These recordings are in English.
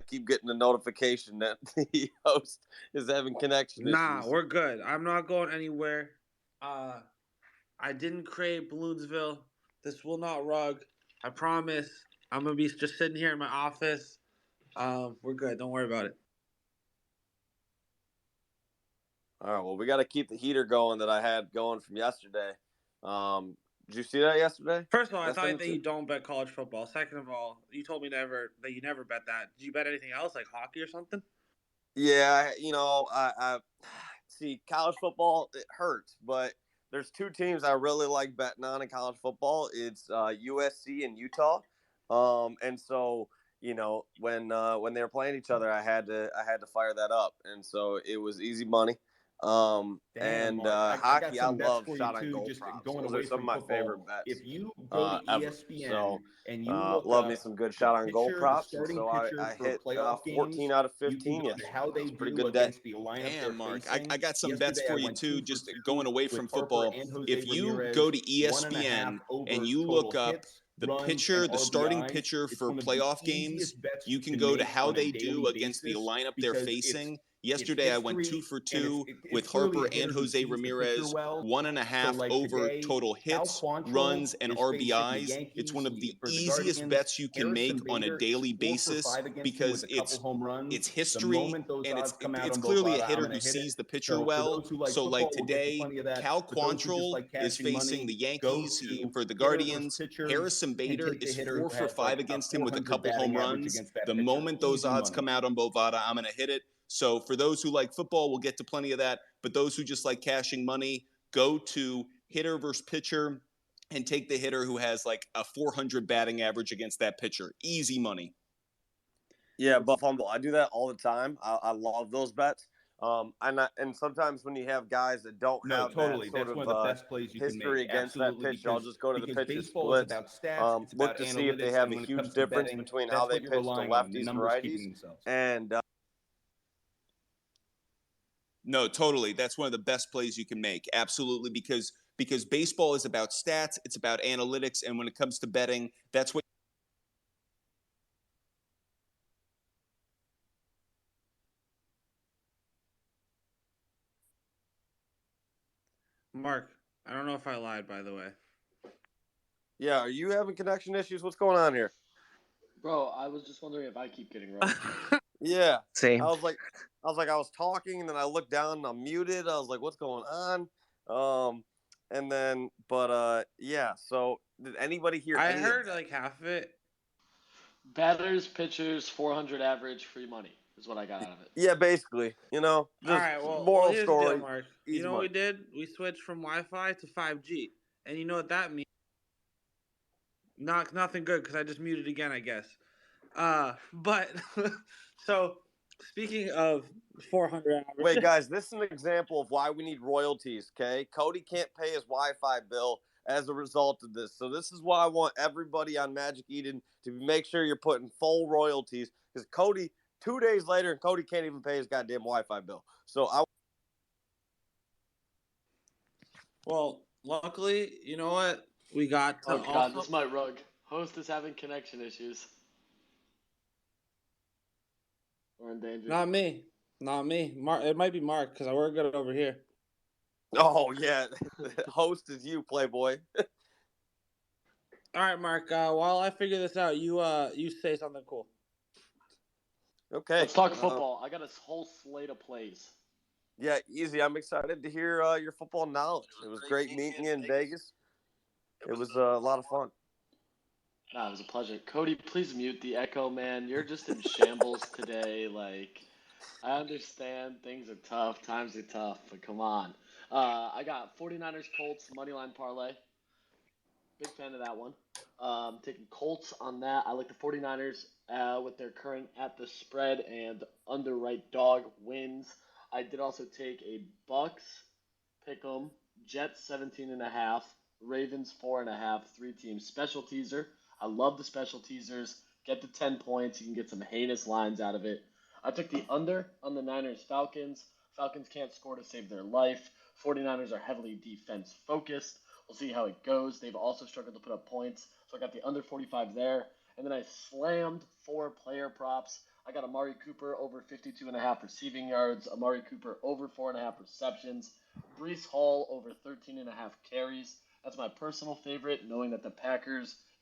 keep getting a notification that the host is having connection Nah, issues. we're good. I'm not going anywhere. I didn't create Balloonsville. This will not rug. I promise. I'm gonna be just sitting here in my office. We're good. Don't worry about it. All right, well, we got to keep the heater going that I had going from yesterday. Did you see that yesterday? First of all, I thought that you don't bet college football. Second of all, you told me that you never bet that. Did you bet anything else, like hockey or something? Yeah, I see college football. It hurts, but there's two teams I really like betting on in college football. It's USC and Utah. And so when they were playing each other, I had to fire that up, and so it was easy money. Damn, And Mark. I got hockey, I some bets love for you shot on too. goal Just props. going Those are away some of from my favorite football. bets If you go to ever. ESPN So and you look love me up some good the shot on goal pitcher, the props, and starting so pitcher I for hit playoff 14 games, out of you can 15 go to yesterday. how That they was a pretty do good day. against the lineup Damn, they're Mark. facing. I got some bets Yesterday, for I you went too, 2 for just 2 going away with from Harper football. and Jose If you Ramirez. go to 1.5 ESPN and overs you total look up hits, the runs, pitcher, and the starting RBIs. pitcher It's for one of the playoff games, easiest bets you can can go to make how on a they do daily against the basis lineup they're because facing. it's Yesterday, I went 2 history, for and 2 it's with clearly Harper a hitter and who Jose sees the pitcher Ramirez, well. So, 1.5 like over today, total Cal hits, Quantrill runs, and is facing the RBIs. It's one Yankees of the for the easiest Guardians. bets you can make Harrison on a Bader is daily 4 for basis 5 against him because with a couple home runs. it's The history moment those and odds come out it's on clearly a Bovada, I'm hitter going who to hit it. sees the pitcher So for well. those who like So like football, we'll get you today, plenty of that. Cal But those who just Quantrill like is cashing facing money, the go Yankees to for the hitter versus Guardians. pitcher Harrison and Bader take the is hitter 4 who for has 5 like a against him with a 400 couple home batting average runs. against that The pitcher. moment those Easy odds money. come out on Bovada, I'm going to hit it. So for those who like football, we'll get to plenty of that. But those who just like cashing money, go to hitter versus pitcher and take the hitter who has like a 400 batting average against that pitcher. Easy money. Yeah, but Fumble, I do that all the time. I love those bets. And sometimes when you have guys that don't No, have totally. that sort That's one of of the best plays you can history make. against that Absolutely, pitcher, I'll just go to the because pitcher baseball is splits. about stats. It's Look about to see if they analytics, have and a when it huge comes to difference betting, between how that's they what you're pitch to relying on. The lefties and numbers keeping righties. themselves. And No, totally. That's one of the best plays you can make. Absolutely, because baseball is about stats, it's about analytics, and when it comes to betting, that's what Mark, I don't know if I lied, by the way. yeah, are you having connection issues? What's going on here? Bro, I was just wondering if I keep getting wrong. Yeah. Same. I was talking, and then I looked down and I'm muted. I was like, what's going on? And then, yeah. So, did anybody hear I any heard of that? like half of it. Batters, pitchers, 400 average, free money is what I got out of it. Yeah, basically. All Just right, well, moral here's the deal, story. Mark. Easy You know what we money. did? We switched from Wi-Fi to 5G, and you know what that means? Nothing good because I just muted again, I guess. But so speaking of 400 average, Wait, guys, this is an example of why we need royalties, okay? Cody can't pay his Wi-Fi bill as a result of this. So this is why I want everybody on Magic Eden to make sure you're putting full royalties, because Cody, 2 days later, Cody can't even pay his goddamn Wi-Fi bill. So well, luckily, you know what? We got to Oh, God, also. this might rug. Host is having connection issues. We're in danger. Not me. Mark, it might be Mark because we're good over here. Oh, yeah. The host is you, Playboy. All right, Mark. While I figure this out, you say something cool. Okay. Let's talk football. I got a whole slate of plays. Yeah, easy. I'm excited to hear your football knowledge. It was great meeting you in Vegas. It was a lot of fun. Nah, it was a pleasure. Cody, please mute the echo, man. You're just in shambles today. Like, I understand things are tough, times are tough, but come on. I got 49ers Colts moneyline parlay. Big fan of that one. Taking Colts on that. I like the 49ers with their current at the spread and underwrite dog wins. I did also take a Bucks pick 'em, Jets 17.5, Ravens 4.5, 3 team special teaser. I love the special teasers. Get to 10 points. You can get some heinous lines out of it. I took the under on the Niners Falcons. Falcons can't score to save their life. 49ers are heavily defense focused. We'll see how it goes. They've also struggled to put up points. So I got the under 45 there. And then I slammed 4 player props I got Amari Cooper over 52.5 receiving yards, Amari Cooper over 4.5 receptions, Brees Hall over 13.5 carries. That's my personal favorite, knowing that the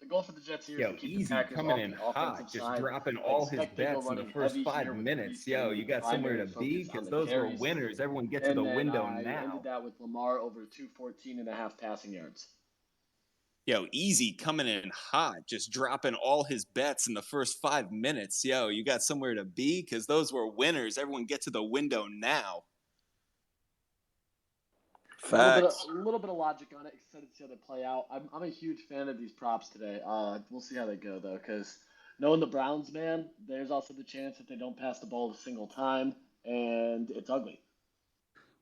goal for the Jets here is to keep the Easy Packers coming off in the offensive hot, just side. dropping I all his expect they go bets in the running first heavy 5 here with minutes. Brees getting the You got somewhere primary to be focus on because the those were carries. winners. Everyone get to And the then window I ended now. that with Lamar over 214.5 passing yards. Easy coming in hot, just dropping all his bets in the first 5 minutes. You got somewhere to be because those were winners. Everyone get to the window now. Facts. A little bit of logic on it. Excited to see how they play out. I'm a huge fan of these props today. We'll see how they go though, because knowing the Browns, man, there's also the chance that they don't pass the ball a single time, and it's ugly.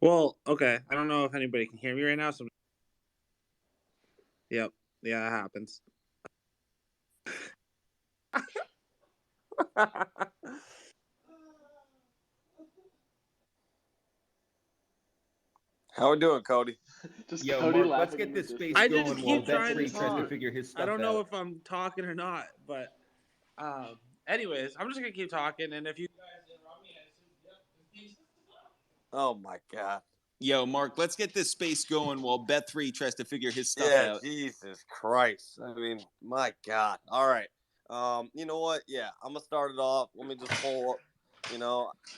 Well, okay. I don't know if anybody can hear me right now. So, yep, yeah, that happens. How we doing, Cody? Just Yo, Cody Mark, laughing. let's get this space I going just while keep trying to Bet3 tries to talk. figure his stuff I don't know out. if I'm talking or not, but anyways, I'm just gonna keep talking, and if you guys interrupt me, I assume Oh my God. Mark, let's get this space going while Bet3 tries to figure his stuff out. Jesus Christ. I mean, my God. All right. You know what? Yeah, I'm gonna start it off. Let me just pull up.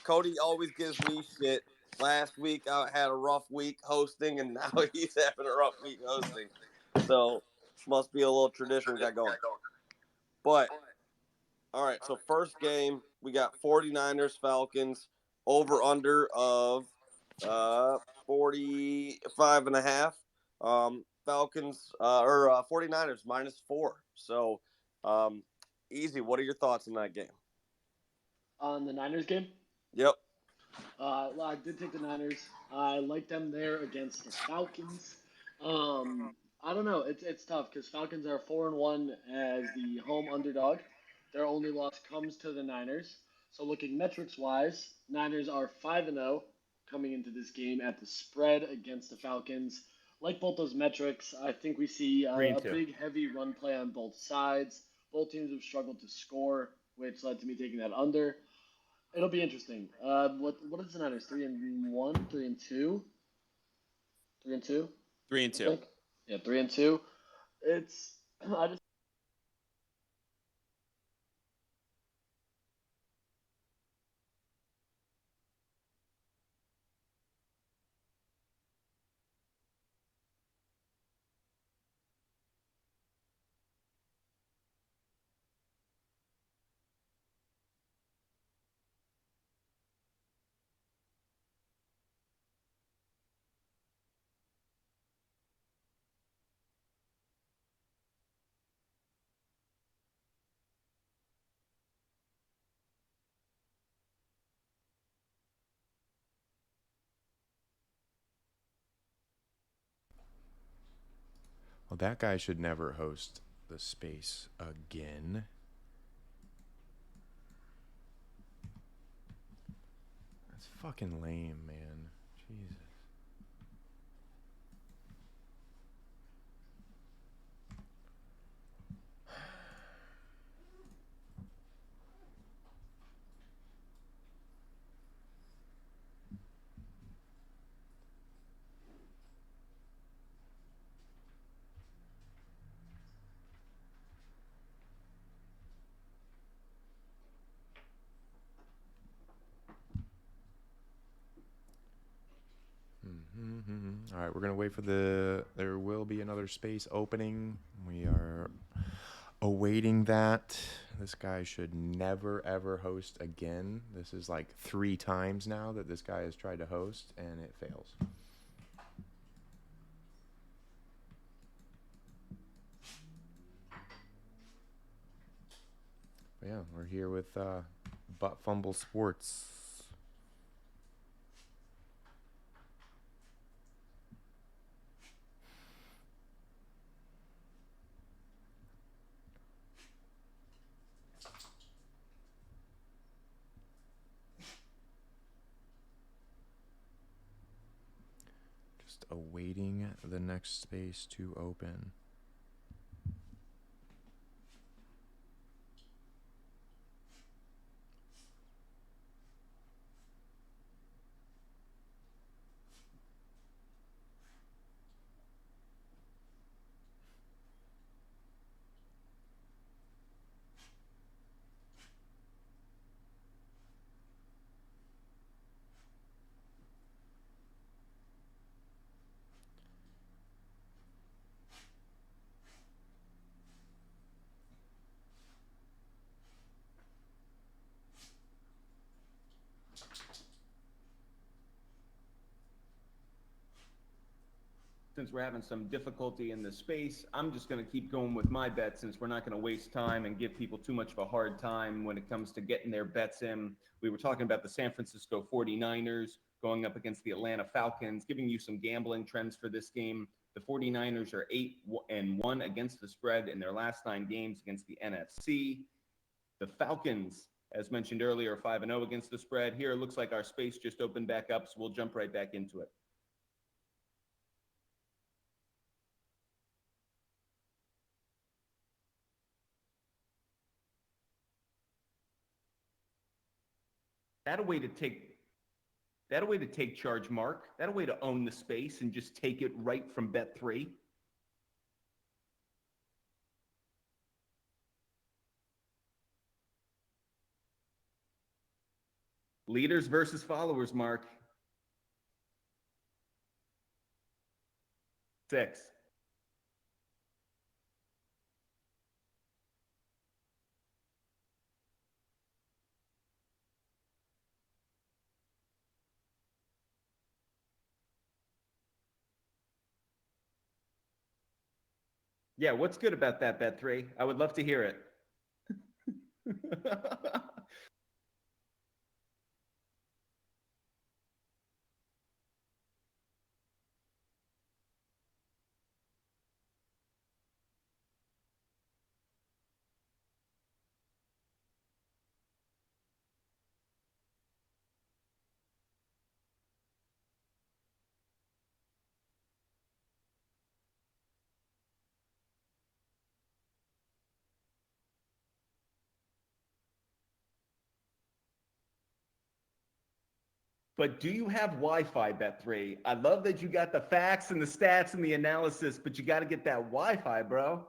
Cody always gives me shit. Last week I had a rough week hosting, and now he's having a rough week hosting. So must be a little tradition we got going. But all right, so first game we got 49ers Falcons over under of 45 and a half. Falcons or 49ers -4. So easy. What are your thoughts on that game? On the Niners game? Yep. Well, I did take the Niners. I like them there against the Falcons. I don't know. It's tough because Falcons are 4-1 as the home underdog. Their only loss comes to the Niners. So looking metrics wise, Niners are 5-0 coming into this game at the spread against the Falcons. Like both those metrics, I think we see a big heavy run play on both sides. Both teams have struggled to score, which led to me taking that under. It'll be interesting. What is the Niners? 3-1, 3-2, 3-2. 3-2. Yeah, 3-2. It's I Well, that guy should never host the space again. That's fucking lame, man. Jesus. All right, we're going to wait for there will be another space opening. We are awaiting that. This guy should never, ever host again. This is like 3 times now that this guy has tried to host, and it fails. But yeah, we're here with Fumble Sports. Just awaiting the next space to open. since we're having some difficulty in the space, I'm just going to keep going with my bet since we're not going to waste time and give people too much of a hard time when it comes to getting their bets in. We were talking about the San Francisco 49ers going up against the Atlanta Falcons, giving you some gambling trends for this game. The 49ers are 8-1 against the spread in their last 9 games against the NFC. The Falcons, as mentioned earlier, are 5-0 against the spread. Here, it looks like our space just opened back up, so we'll jump right back into it. That a way to take charge, Mark. That a way to own the space and just take it right from bet 3. Leaders versus followers, Mark. 6. Yeah, what's good about that bet 3? I would love to hear it. But do you have Wi-Fi, Bet3? I love that you got the facts and the stats and the analysis, but you got to get that Wi-Fi, bro.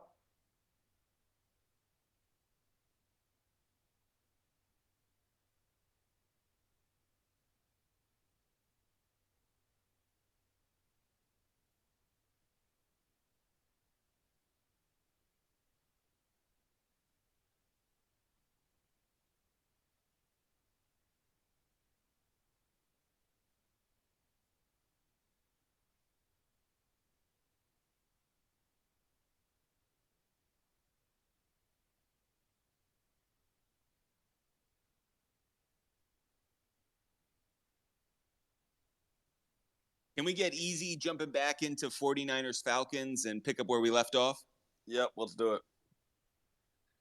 Can we get easy jumping back into 49ers Falcons and pick up where we left off? Yep, let's do it.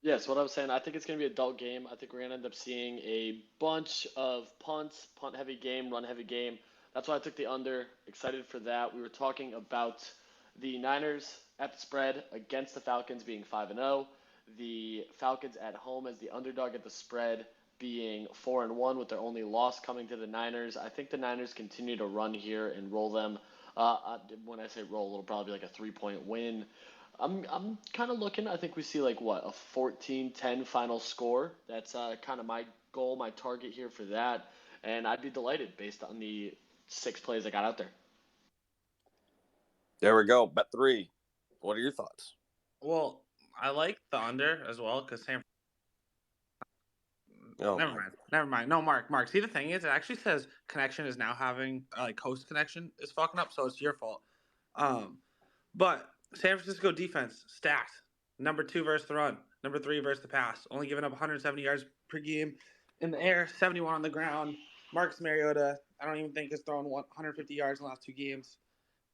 Yes, what I was saying, I think it's going to be a dull game. I think we're going to end up seeing a bunch of punts, punt heavy game, run heavy game. That's why I took the under. Excited for that. We were talking about the Niners at the spread against the Falcons being 5-0. The Falcons at home as the underdog at the spread being 4-1 with their only loss coming to the Niners. I think the Niners continue to run here and roll them. When I say roll, it'll probably be like a 3-point win. I'm kind of looking. I think we see like what, a 14-10 final score. That's kind of my goal, my target here for that, and I'd be delighted based on the 6 plays I got out there. There we go. Bet 3. What are your thoughts? Well, I like the under as well because San. Oh, Never mind. No, Mark. See, the thing is, it actually says connection is now having like host connection is fucking up, so it's your fault. But San Francisco defense stacked. Number 2 versus the run. Number 3 versus the pass. Only giving up 170 yards per game in the air, 71 on the ground. Marcus Mariota, I don't even think has thrown 150 yards in the last 2 games.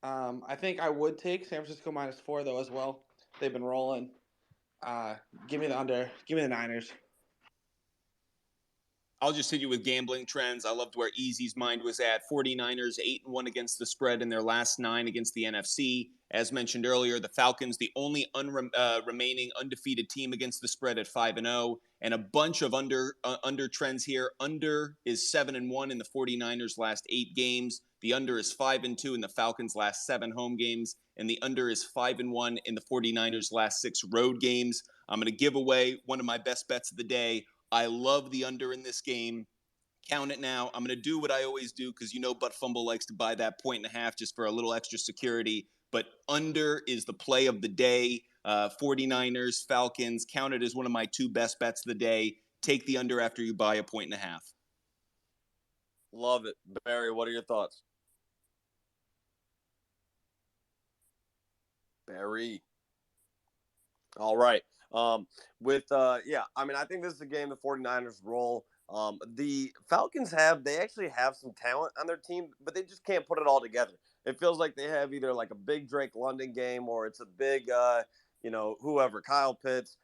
I think I would take San Francisco -4 though as well. They've been rolling. Give me the under. Give me the Niners. I'll just hit you with gambling trends. I loved where Easy's mind was at. 49ers 8-1 against the spread in their last 9 against the NFC. As mentioned earlier, the Falcons, the only remaining undefeated team against the spread at 5-0, and a bunch of under trends here. Under is 7-1 in the 49ers' last 8 games. The under is 5-2 in the Falcons' last 7 home games, and the under is 5-1 in the 49ers' last 6 road games. I'm going to give away one of my best bets of the day. I love the under in this game. Count it now. I'm going to do what I always do because But Fumble likes to buy that 1.5 just for a little extra security. But under is the play of the day. 49ers, Falcons, count it as one of my 2 best bets of the day. Take the under after you buy a 1.5. Love it. Barry, what are your thoughts? Barry. All right. I think this is a game the 49ers roll. The Falcons they actually have some talent on their team, but they just can't put it all together. It feels like they have either like a big Drake London game or it's a big, whoever, Kyle Pitts,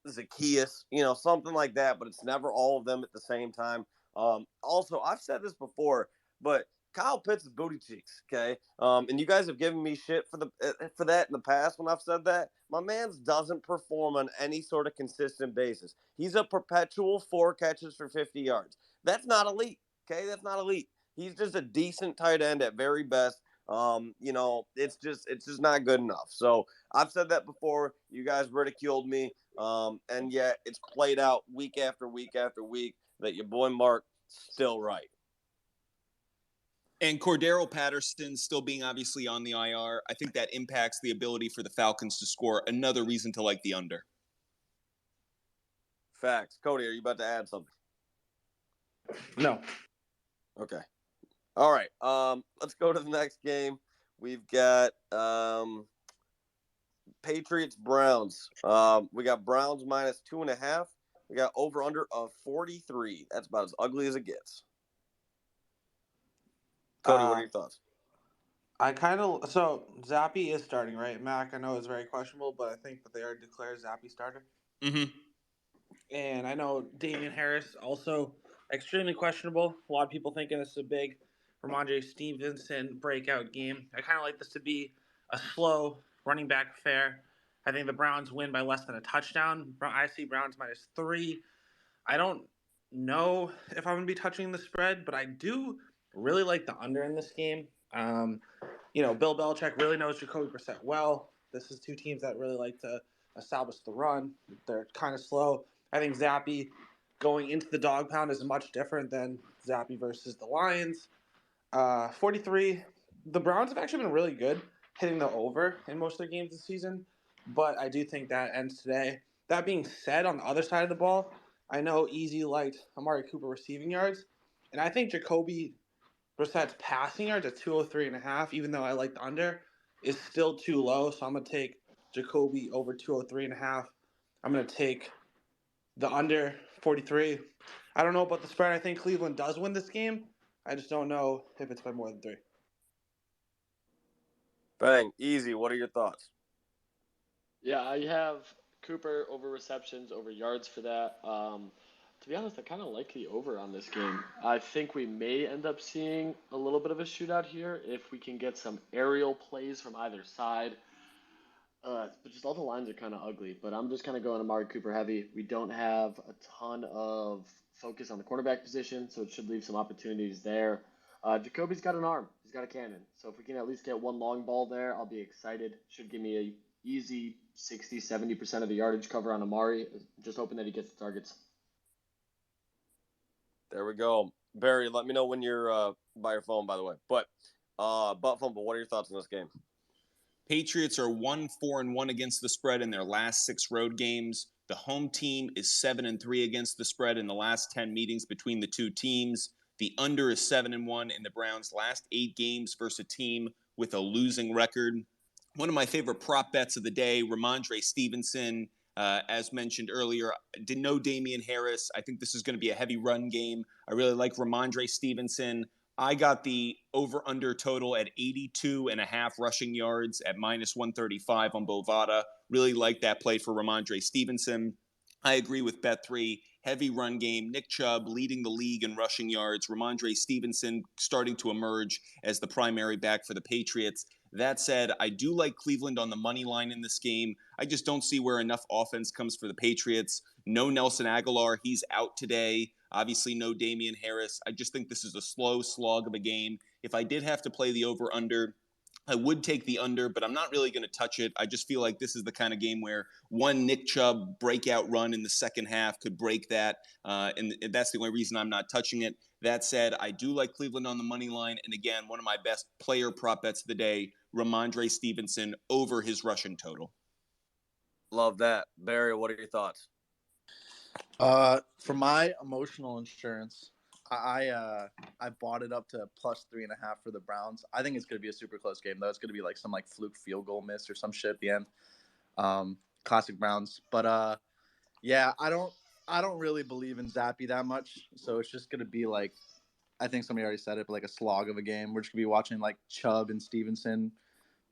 Zacchaeus, something like that, but it's never all of them at the same time. Also, I've said this before, but Kyle Pitts is booty cheeks, okay? And you guys have given me shit for that in the past when I've said that. My man's doesn't perform on any sort of consistent basis. He's a perpetual 4 catches for 50 yards. That's not elite, okay? That's not elite. He's just a decent tight end at very best. It's just not good enough. So I've said that before. You guys ridiculed me, and yet it's played out week after week after week that your boy Mark still right. And Cordero Patterson still being obviously on the IR, I think that impacts the ability for the Falcons to score. Another reason to like the under. Facts. Cody, are you about to add something? No. Okay. All right. Let's go to the next game. We've got Patriots Browns. We got Browns minus 2.5. We got over under of 43. That's about as ugly as it gets. Cody, what are your thoughts? So Zappy is starting, right? Mac, I know it's very questionable, but I think that they already declared Zappy starter. Mm-hmm. And I know Damian Harris also extremely questionable. A lot of people thinking this is a big Ramondre Stevenson breakout game. I kind of like this to be a slow running back affair. I think the Browns win by less than a touchdown. I see Browns minus 3. I don't know if I'm going to be touching the spread, but I do really like the under in this game. Bill Belichick really knows Jacoby Brissett well. This is two teams that really like to establish the run. They're kind of slow. I think Zappy going into the dog pound is much different than Zappy versus the Lions. 43. The Browns have actually been really good hitting the over in most of their games this season, but I do think that ends today. That being said, on the other side of the ball, I know Easy liked Amari Cooper receiving yards, and I think Jacoby Brissett's passing yards at 203.5, even though I like the under, is still too low. So I'm going to take Jacoby over 203.5. I'm going to take the under 43. I don't know about the spread. I think Cleveland does win this game. I just don't know if it's by more than 3. Bang. Easy. What are your thoughts? Yeah, I have Cooper over receptions, over yards for that. To be honest, I kind of like the over on this game. I think we may end up seeing a little bit of a shootout here if we can get some aerial plays from either side. But just all the lines are kind of ugly. But I'm just kind of going Amari Cooper heavy. We don't have a ton of focus on the cornerback position, so it should leave some opportunities there. Jacoby's got an arm. He's got a cannon. So if we can at least get one long ball there, I'll be excited. Should give me a easy 60, 70% of the yardage cover on Amari. Just hoping that he gets the targets. There we go. Barry, let me know when you're by your phone, by the way. But Fumble, what are your thoughts on this game? Patriots are 1-4-1 against the spread in their last 6 road games. The home team is 7-3 against the spread in the last 10 meetings between the two teams. The under is 7-1 in the Browns' last 8 games versus a team with a losing record. One of my favorite prop bets of the day, Ramondre Stevenson. As mentioned earlier, didn't know Damian Harris. I think this is going to be a heavy run game. I really like Ramondre Stevenson. I got the over-under total at 82.5 rushing yards at minus 135 on Bovada. Really like that play for Ramondre Stevenson. I agree with Bet3. Heavy run game. Nick Chubb leading the league in rushing yards. Ramondre Stevenson starting to emerge as the primary back for the Patriots. That said, I do like Cleveland on the money line in this game. I just don't see where enough offense comes for the Patriots. No Nelson Aguilar. He's out today. Obviously, no Damian Harris. I just think this is a slow slog of a game. If I did have to play the over-under, I would take the under, but I'm not really going to touch it. I just feel like this is the kind of game where one Nick Chubb breakout run in the second half could break that, and that's the only reason I'm not touching it. That said, I do like Cleveland on the money line, and again, one of my best player prop bets of the day, Ramondre Stevenson over his rushing total. Love that. Barry, what are your thoughts? For my emotional insurance, I bought it up to plus 3.5 for the Browns. I think it's going to be a super close game though. It's going to be like some like fluke field goal miss or some shit at the end. Classic Browns, but yeah, I don't really believe in Zappy that much, so it's just going to be like, I think somebody already said it, but like a slog of a game. We're just going to be watching like Chubb and Stevenson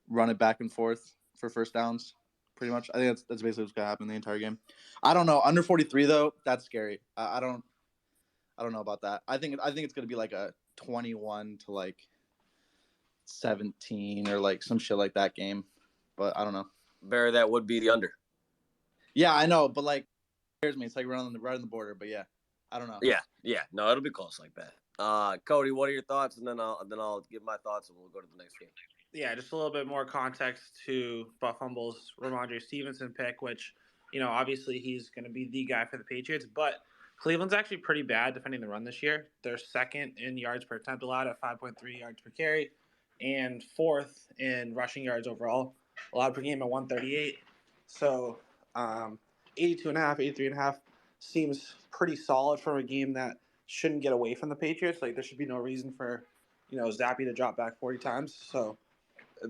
run it back and forth for first downs. Pretty much, I think that's basically what's gonna happen the entire game. I don't know. Under 43 though, that's scary. I don't know about that. I think it's gonna be like a 21 to like 17 or like some shit like that game. But I don't know. Barry, that would be the under. Yeah, I know, but like, it scares me. It's like right on the border. But yeah, I don't know. Yeah, no, it'll be close like that. Cody, what are your thoughts? And then I'll give my thoughts, and we'll go to the next game. Yeah, just a little bit more context to Buff Fumble's Ramondre Stevenson pick, which, obviously he's going to be the guy for the Patriots, but Cleveland's actually pretty bad defending the run this year. They're second in yards per attempt allowed at 5.3 yards per carry, and fourth in rushing yards overall, allowed per game at 138. So 82.5, 83.5 seems pretty solid for a game that shouldn't get away from the Patriots. Like, there should be no reason for, Zappy to drop back 40 times. So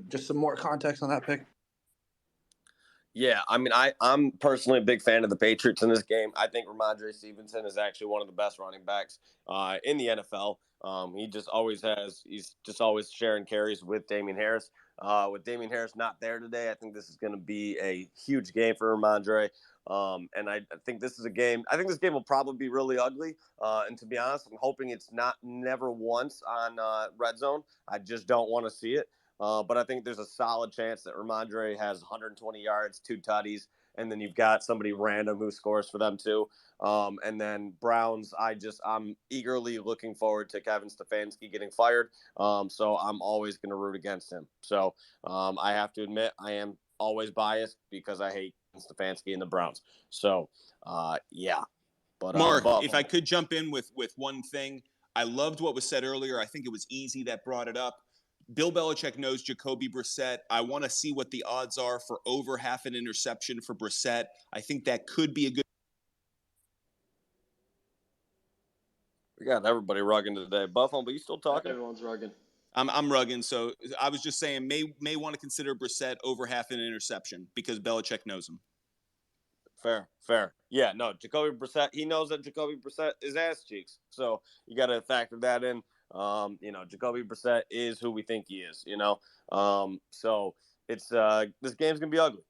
just some more context on that pick. Yeah, I mean, I'm personally a big fan of the Patriots in this game. I think Ramondre Stevenson is actually one of the best running backs in the NFL. He's just always sharing carries with Damian Harris. With Damian Harris not there today, I think this is going to be a huge game for Ramondre. And I think this is a game. I think this game will probably be really ugly. And to be honest, I'm hoping it's never once on Red Zone. I just don't want to see it. But I think there's a solid chance that Ramondre has 120 yards, 2 tutties, and then you've got somebody random who scores for them too. And then Browns, I'm eagerly looking forward to Kevin Stefanski getting fired. So I'm always going to root against him. So I have to admit I am always biased because I hate Stefanski and the Browns. So yeah. But Mark, if I could jump in with one thing, I loved what was said earlier. I think it was Easy that brought it up. Bill Belichick knows Jacoby Brissett. I want to see what the odds are for over half an interception for Brissett. I think that could be a good. We got everybody rugging today. Buffalo, but you still talking? Everyone's rugging. I'm rugging, so I was just saying may want to consider Brissett over half an interception because Belichick knows him. Fair. Yeah, no, Jacoby Brissett, he knows that Jacoby Brissett is ass cheeks. So you got to factor that in. Jacoby Brissett is who we think he is, So it's this game's going to be ugly.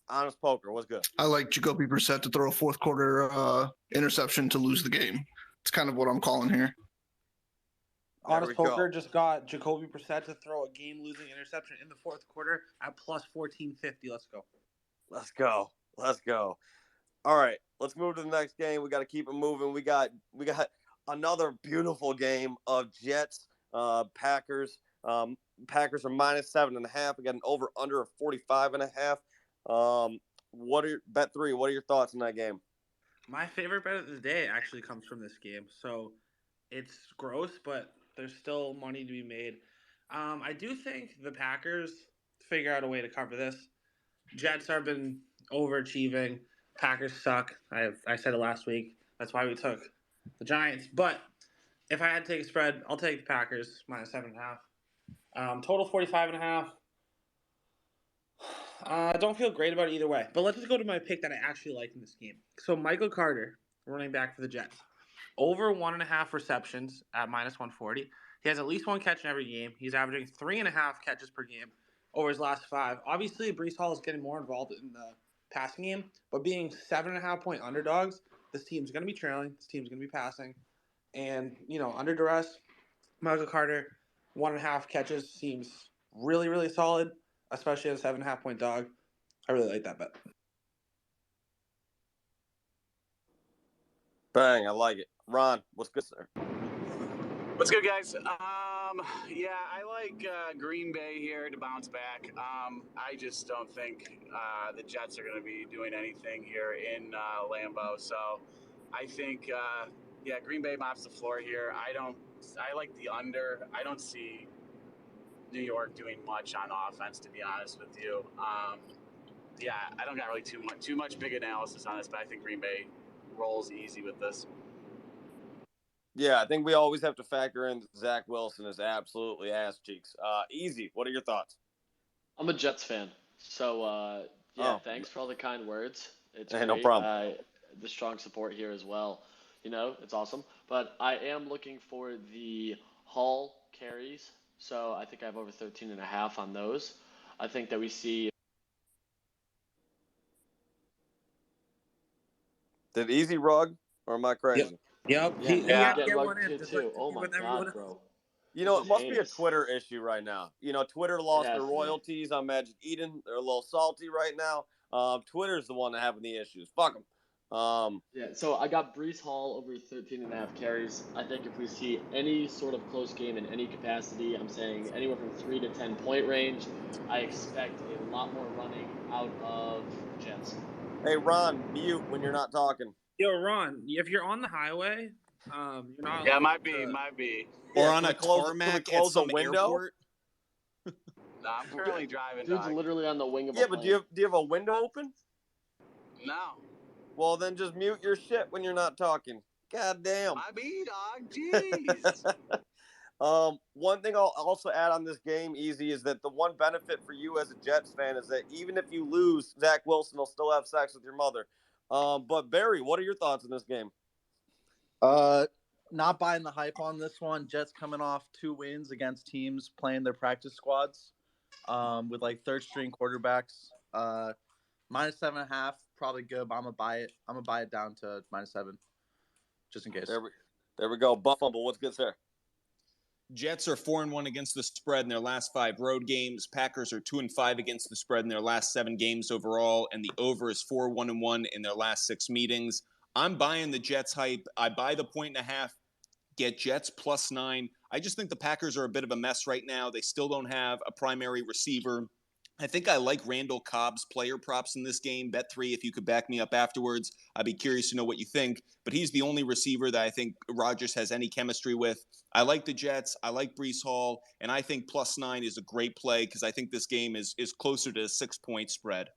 Honest poker, what's good? I like Jacoby Brissett to throw a fourth quarter interception to lose the game. It's kind of what I'm calling here. Honest poker just got Jacoby Brissett to throw a game-losing interception in the fourth quarter at plus 1450. Let's go. Let's go. All right, let's move to the next game. We got to keep it moving. We got another beautiful game of Jets, Packers. Packers are minus 7.5. We got an over under of 45.5. Bet 3? What are your thoughts on that game? My favorite bet of the day actually comes from this game. So it's gross, but there's still money to be made. I do think the Packers figure out a way to cover this. Jets have been overachieving. Packers suck. I said it last week. That's why we took the Giants. But if I had to take a spread, I'll take the Packers minus 7.5. Total 45.5. I don't feel great about it either way. But let's just go to my pick that I actually like in this game. So Michael Carter, running back for the Jets. Over 1.5 receptions at minus 140. He has at least one catch in every game. He's averaging 3.5 catches per game over his last 5. Obviously, Breece Hall is getting more involved in the passing game, but being 7.5-point underdogs, this team's going to be trailing. This team's going to be passing. And, under duress, Michael Carter, 1.5 catches seems really, really solid, especially as a 7.5-point dog. I really like that bet. Bang, I like it. Ron, what's good, sir? What's good, guys? Yeah, I like Green Bay here to bounce back. I just don't think the Jets are going to be doing anything here in Lambeau. So I think, Green Bay mops the floor here. I like the under. I don't see New York doing much on offense, to be honest with you. I don't got really too much big analysis on this, but I think Green Bay rolls easy with this. Yeah, I think we always have to factor in Zach Wilson is absolutely ass cheeks. Easy. What are your thoughts? I'm a Jets fan, so yeah, Oh, thanks for all the kind words. It's hey, no great. problem. The strong support here as well. It's awesome. But I am looking for the Hall carries, so I think I have over 13 and a half on those. I think that we see. Did Easy rug or am I Yep. crazy? Yep. Yeah, He Nate's had to getting get one rugged in, here just like too. to Oh be my with everyone God, else. bro. You This know, it is must be a heinous. Twitter issue right now. Twitter It lost their has to be. royalties on Magic Eden. They're a little salty right now. Twitter's the one that having the issues. Fuck them. Yeah, so I got Brees Hall over 13 and a half carries. I think if we see any sort of close game in any capacity, I'm saying anywhere from 3 to 10 point range, I expect a lot more running out of the Jets. Hey, Ron, mute when you're not talking. Yo, Ron, if you're on the highway, you're not. Yeah, allowed might to- be. Or Yeah, on can a we close tarmac at a some window? airport. No, I'm currently driving, Dude's dog. literally on the wing of Yeah, a but plane. do you have a window open? No. Well, then just mute your shit when you're not talking. God damn. My B, dog. Jeez. One thing I'll also add on this game, Easy, is that the one benefit for you as a Jets fan is that even if you lose, Zach Wilson will still have sex with your mother. But Barry, what are your thoughts on this game? Not buying the hype on this one. Jets coming off 2 wins against teams playing their practice squads, with like third string quarterbacks. -7.5, probably good, but I'm gonna buy it. I'm gonna buy it down to -7, just in case. There we go. Buff Fumble. What's good, sir? Jets are 4-1 against the spread in their last 5 road games. Packers are 2-5 against the spread in their last 7 games overall, and the over is 4-1 in their last 6 meetings. I'm buying the Jets hype. I buy the 1.5. Get Jets +9. I just think the Packers are a bit of a mess right now. They still don't have a primary receiver. I think I like Randall Cobb's player props in this game. Bet 3 if you could back me up afterwards. I'd be curious to know what you think. But he's the only receiver that I think Rodgers has any chemistry with. I like the Jets. I like Brees Hall. And I think +9 is a great play because I think this game is closer to a 6-point spread.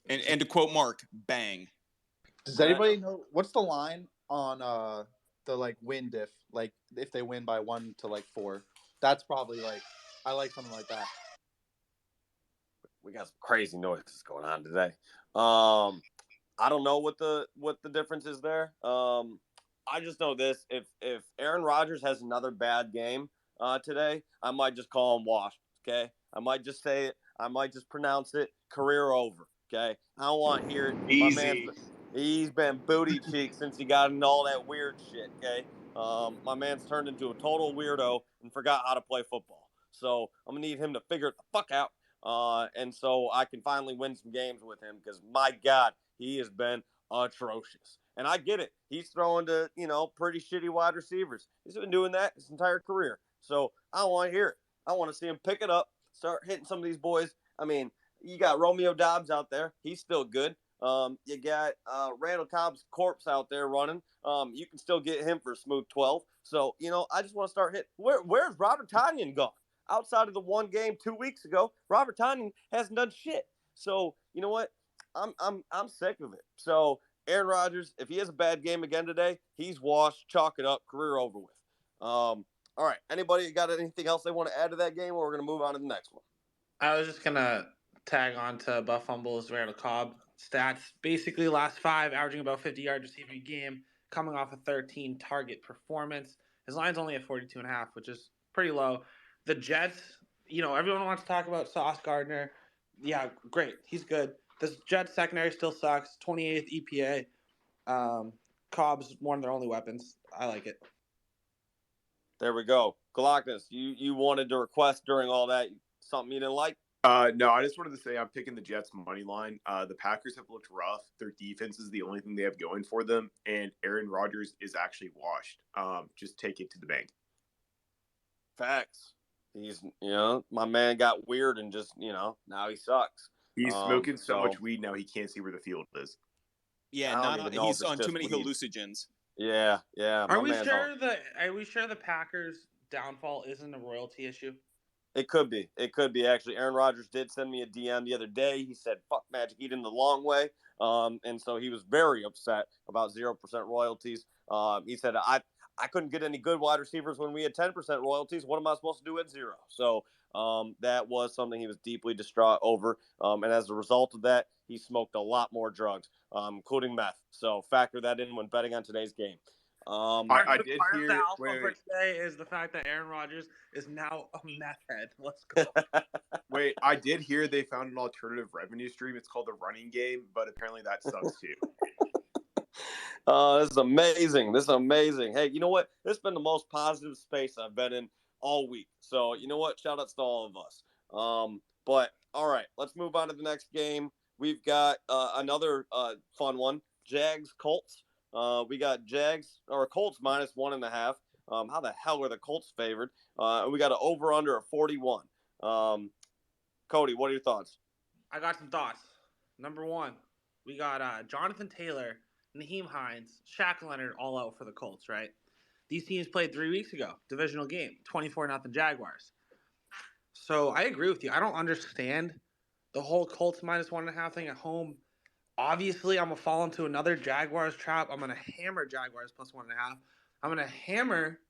And to quote Mark, bang. Does anybody know what's the line on the like win diff? Like if they win by 1 to like 4, that's probably like I like something like that. We got some crazy noises going on today. I don't know what the difference is there. I just know this: if Aaron Rodgers has another bad game today, I might just call him washed. Okay, I might just say it. I might just pronounce it. Career over. Okay, I don't want to hear it. Easy. He's been booty cheek since he got into all that weird shit. Okay, my man's turned into a total weirdo and forgot how to play football. So I'm gonna need him to figure it the fuck out. And so I can finally win some games with him because my God, he has been atrocious. And I get it. He's throwing to, pretty shitty wide receivers. He's been doing that his entire career. So I don't want to hear it. I want to see him pick it up, start hitting some of these boys. I mean, you got Romeo Dobbs out there. He's still good. You got Randall Cobb's corpse out there running. You can still get him for a smooth 12. So, I just want to start hitting. Where's Robert Tonyan gone? Outside of the one game 2 weeks ago, Robert Tonyan hasn't done shit. So, you know what? I'm sick of it. So, Aaron Rodgers, if he has a bad game again today, he's washed, chalk it up, career over with. All right. Anybody got anything else they want to add to that game, or we're going to move on to the next one? I was just gonna tag on to Buff Fumble's Randall Cobb stats. Basically, last 5, averaging about 50 yards receiving a game, coming off a 13 target performance. His line's only at 42.5, which is pretty low. The Jets, everyone wants to talk about Sauce Gardner. Yeah, great, he's good. This Jets secondary still sucks. 28th EPA. Cobb's one of their only weapons. I like it. There we go. Galactus, you wanted to request during all that something you didn't like? No, I just wanted to say I'm picking the Jets money line. The Packers have looked rough. Their defense is the only thing they have going for them, and Aaron Rodgers is actually washed. Just take it to the bank. Facts. He's, my man got weird and just, now he sucks. He's smoking so much weed now he can't see where the field is. Yeah, he's on too many hallucinogens. Yeah. Are we sure the Packers' downfall isn't a royalty issue? It could be. Actually. Aaron Rodgers did send me a DM the other day. He said, "Fuck Magic Eden the long way." And so he was very upset about 0% royalties. He said, I couldn't get any good wide receivers when we had 10% royalties. What am I supposed to do at 0? So that was something he was deeply distraught over. And as a result of that, he smoked a lot more drugs, including meth. So factor that in when betting on today's game. I did Part of the hear. alpha Wait, for wait, today is the fact that Aaron Rodgers is now a meth head. Let's go. wait. I did hear they found an alternative revenue stream. It's called the running game, but apparently that sucks too. This is amazing. This is amazing. Hey, you know what? This has been the most positive space I've been in all week. So, you know what? Shout outs to all of us. But all right, let's move on to the next game. We've got another fun one. Jags Colts. We got Jags or Colts minus 1.5. How the hell are the Colts favored? And we got an over under of 41. Cody, what are your thoughts? I got some thoughts. Number one, we got Jonathan Taylor, Naheem Hines, Shaq Leonard all out for the Colts, right? These teams played 3 weeks ago, divisional game, 24-0 Jaguars. So I agree with you. I don't understand the whole Colts minus 1.5 thing at home. Obviously, I'm going to fall into another Jaguars trap. I'm going to hammer Jaguars plus 1.5. I'm going to hammer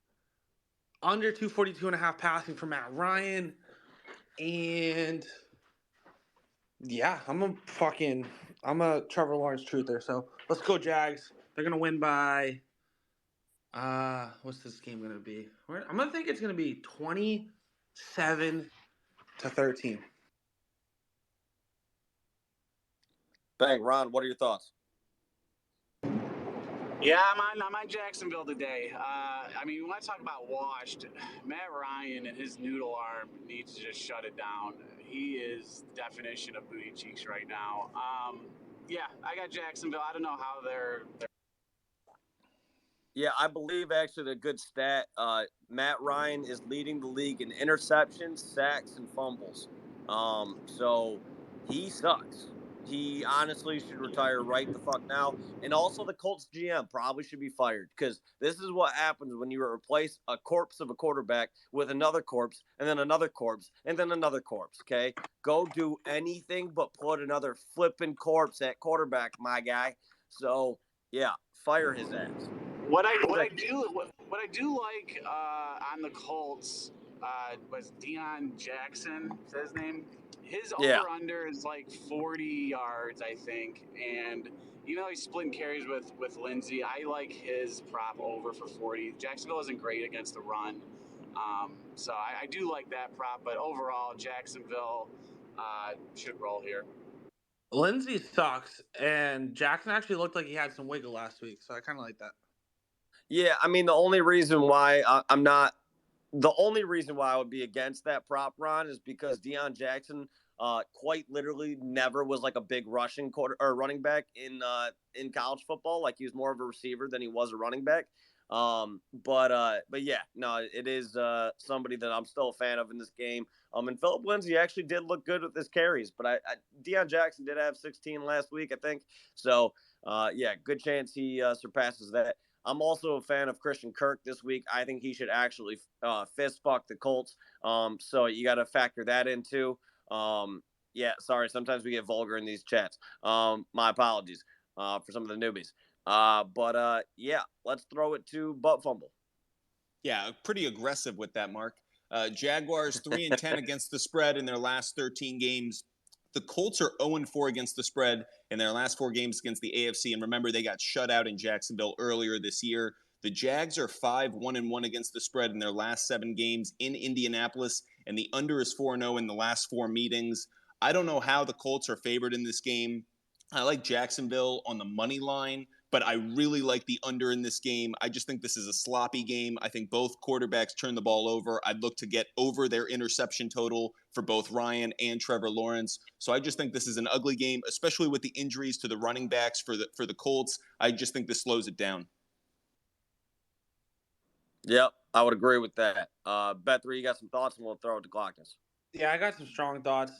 under 242.5 passing for Matt Ryan. And yeah, I'm a Trevor Lawrence truther. So let's go Jags. They're gonna win by what's this game gonna be? I'm gonna think it's gonna be 27-13. Bang, Ron, what are your thoughts? Yeah, I'm on Jacksonville today. I mean, we want to talk about washed. Matt Ryan and his noodle arm needs to just shut it down. He is the definition of booty cheeks right now. Yeah, I got Jacksonville. I don't know how they're. Yeah, I believe actually the good stat. Matt Ryan is leading the league in interceptions, sacks, and fumbles. So he sucks. He honestly should retire right the fuck now. And also, the Colts GM probably should be fired because this is what happens when you replace a corpse of a quarterback with another corpse, and then another corpse, and then another corpse. Okay, go do anything but put another flipping corpse at quarterback, my guy. So yeah, fire his ass. What I do like on the Colts was Deion Jackson. Is that his name? His Yeah. over under is like 40 yards, I think, and even though he's splitting carries with Lindsey, I like his prop over for 40. Jacksonville isn't great against the run, so I do like that prop. But overall, Jacksonville should roll here. Lindsey sucks, and Jackson actually looked like he had some wiggle last week, so I kind of like that. Yeah, I mean the only reason why I'm not the only reason why I would be against that prop, Ron, is because Deion Jackson quite literally never was like a big rushing quarter or running back in college football. Like he was more of a receiver than he was a running back. But yeah, no, it is somebody that I'm still a fan of in this game. And Philip Lindsay actually did look good with his carries, but Deion Jackson did have 16 last week, I think. So yeah, good chance he surpasses that. I'm also a fan of Christian Kirk this week. I think he should actually fist fuck the Colts. So you got to factor that in too. Yeah, sorry. Sometimes we get vulgar in these chats. My apologies for some of the newbies. But yeah, let's throw it to Butt Fumble. Yeah, pretty aggressive with that, Mark. Jaguars 3-10 against the spread in their last 13 games. The Colts are 0-4 against the spread in their last 4 games against the AFC. And remember, they got shut out in Jacksonville earlier this year. The Jags are 5-1-1 against the spread in their last 7 games in Indianapolis, and the under is 4-0 in the last 4 meetings. I don't know how the Colts are favored in this game. I like Jacksonville on the money line, but I really like the under in this game. I just think this is a sloppy game. I think both quarterbacks turn the ball over. I'd look to get over their interception total for both Ryan and Trevor Lawrence. So I just think this is an ugly game, especially with the injuries to the running backs for the Colts. I just think this slows it down. Yep, I would agree with that. Bet3, you got some thoughts, and we'll throw it to Glockness. Yeah, I got some strong thoughts.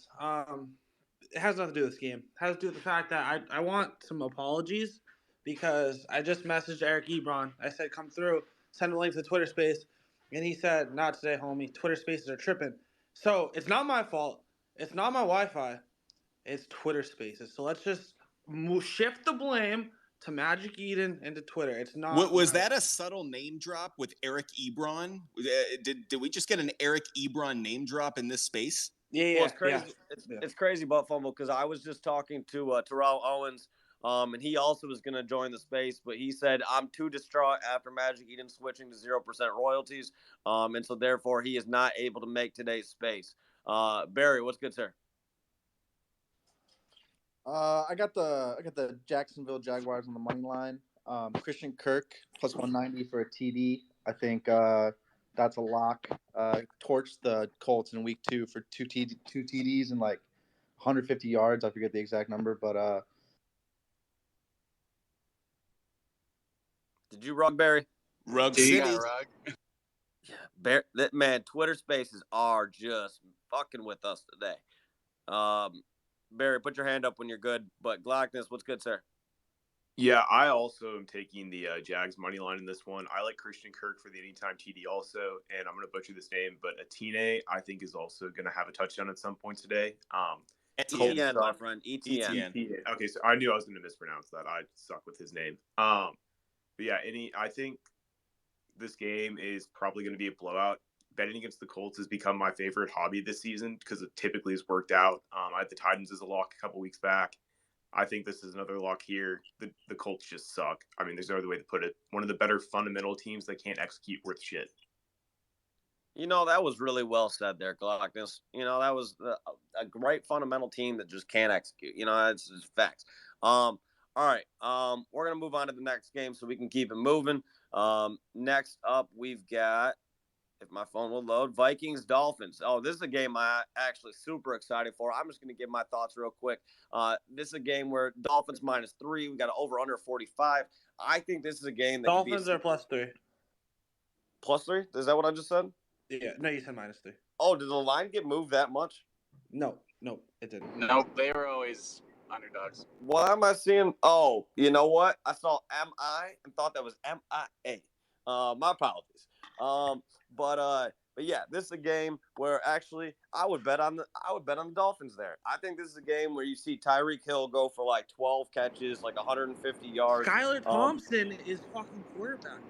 It has nothing to do with this game. It has to do with the fact that I want some apologies because I just messaged Eric Ebron. I said, come through, send a link to the Twitter space. And he said, not today, homie. Twitter spaces are tripping. So it's not my fault. It's not my Wi-Fi. It's Twitter spaces. So let's just shift the blame to Magic Eden and to Twitter. It's not. What was that a subtle name drop with Eric Ebron? Did we just get an Eric Ebron name drop in this space? Yeah, Well, it's crazy. Yeah. It's crazy about Fumble because I was just talking to Terrell Owens, and he also was going to join the space, but he said I'm too distraught after Magic Eden switching to 0% royalties, and so therefore he is not able to make today's space. Barry, what's good, sir? I got the Jacksonville Jaguars on the money line. Christian Kirk plus 190 for a TD. I think that's a lock. Torched the Colts in week 2 for two TDs and like 150 yards. I forget the exact number, but Did you rug Barry? Rug You City. got Rug. Yeah, man, Twitter Spaces are just fucking with us today. Barry, put your hand up when you're good. But Glockness, what's good, sir? Yeah, I also am taking the Jags money line in this one. I like Christian Kirk for the anytime TD also, and I'm going to butcher this name, but Atine I think is also going to have a touchdown at some point today. ETN, my friend. ETN. Okay, so I knew I was going to mispronounce that. I suck with his name. But yeah, I think this game is probably going to be a blowout. Betting against the Colts has become my favorite hobby this season because it typically has worked out. I had the Titans as a lock a couple weeks back. I think this is another lock here. The Colts just suck. I mean, there's no other way to put it. One of the better fundamental teams that can't execute worth shit. That was really well said there, Glockness. That was a great fundamental team that just can't execute. It's just facts. All right. We're going to move on to the next game so we can keep it moving. Next up, we've got, if my phone will load, Vikings Dolphins. Oh, this is a game I'm actually super excited for. I'm just going to give my thoughts real quick. This is a game where Dolphins -3. We got an over under 45. I think this is a game that Dolphins are +3. +3? Is that what I just said? Yeah. No, you said -3. Oh, did the line get moved that much? No, it didn't. Nope, they were always underdogs. Why am I seeing? Oh, you know what? I saw MI and thought that was MIA. My apologies. But yeah, this is a game where actually I would bet on the Dolphins there. I think this is a game where you see Tyreek Hill go for like 12 catches, like 150 yards. Skylar Thompson is fucking quarterback.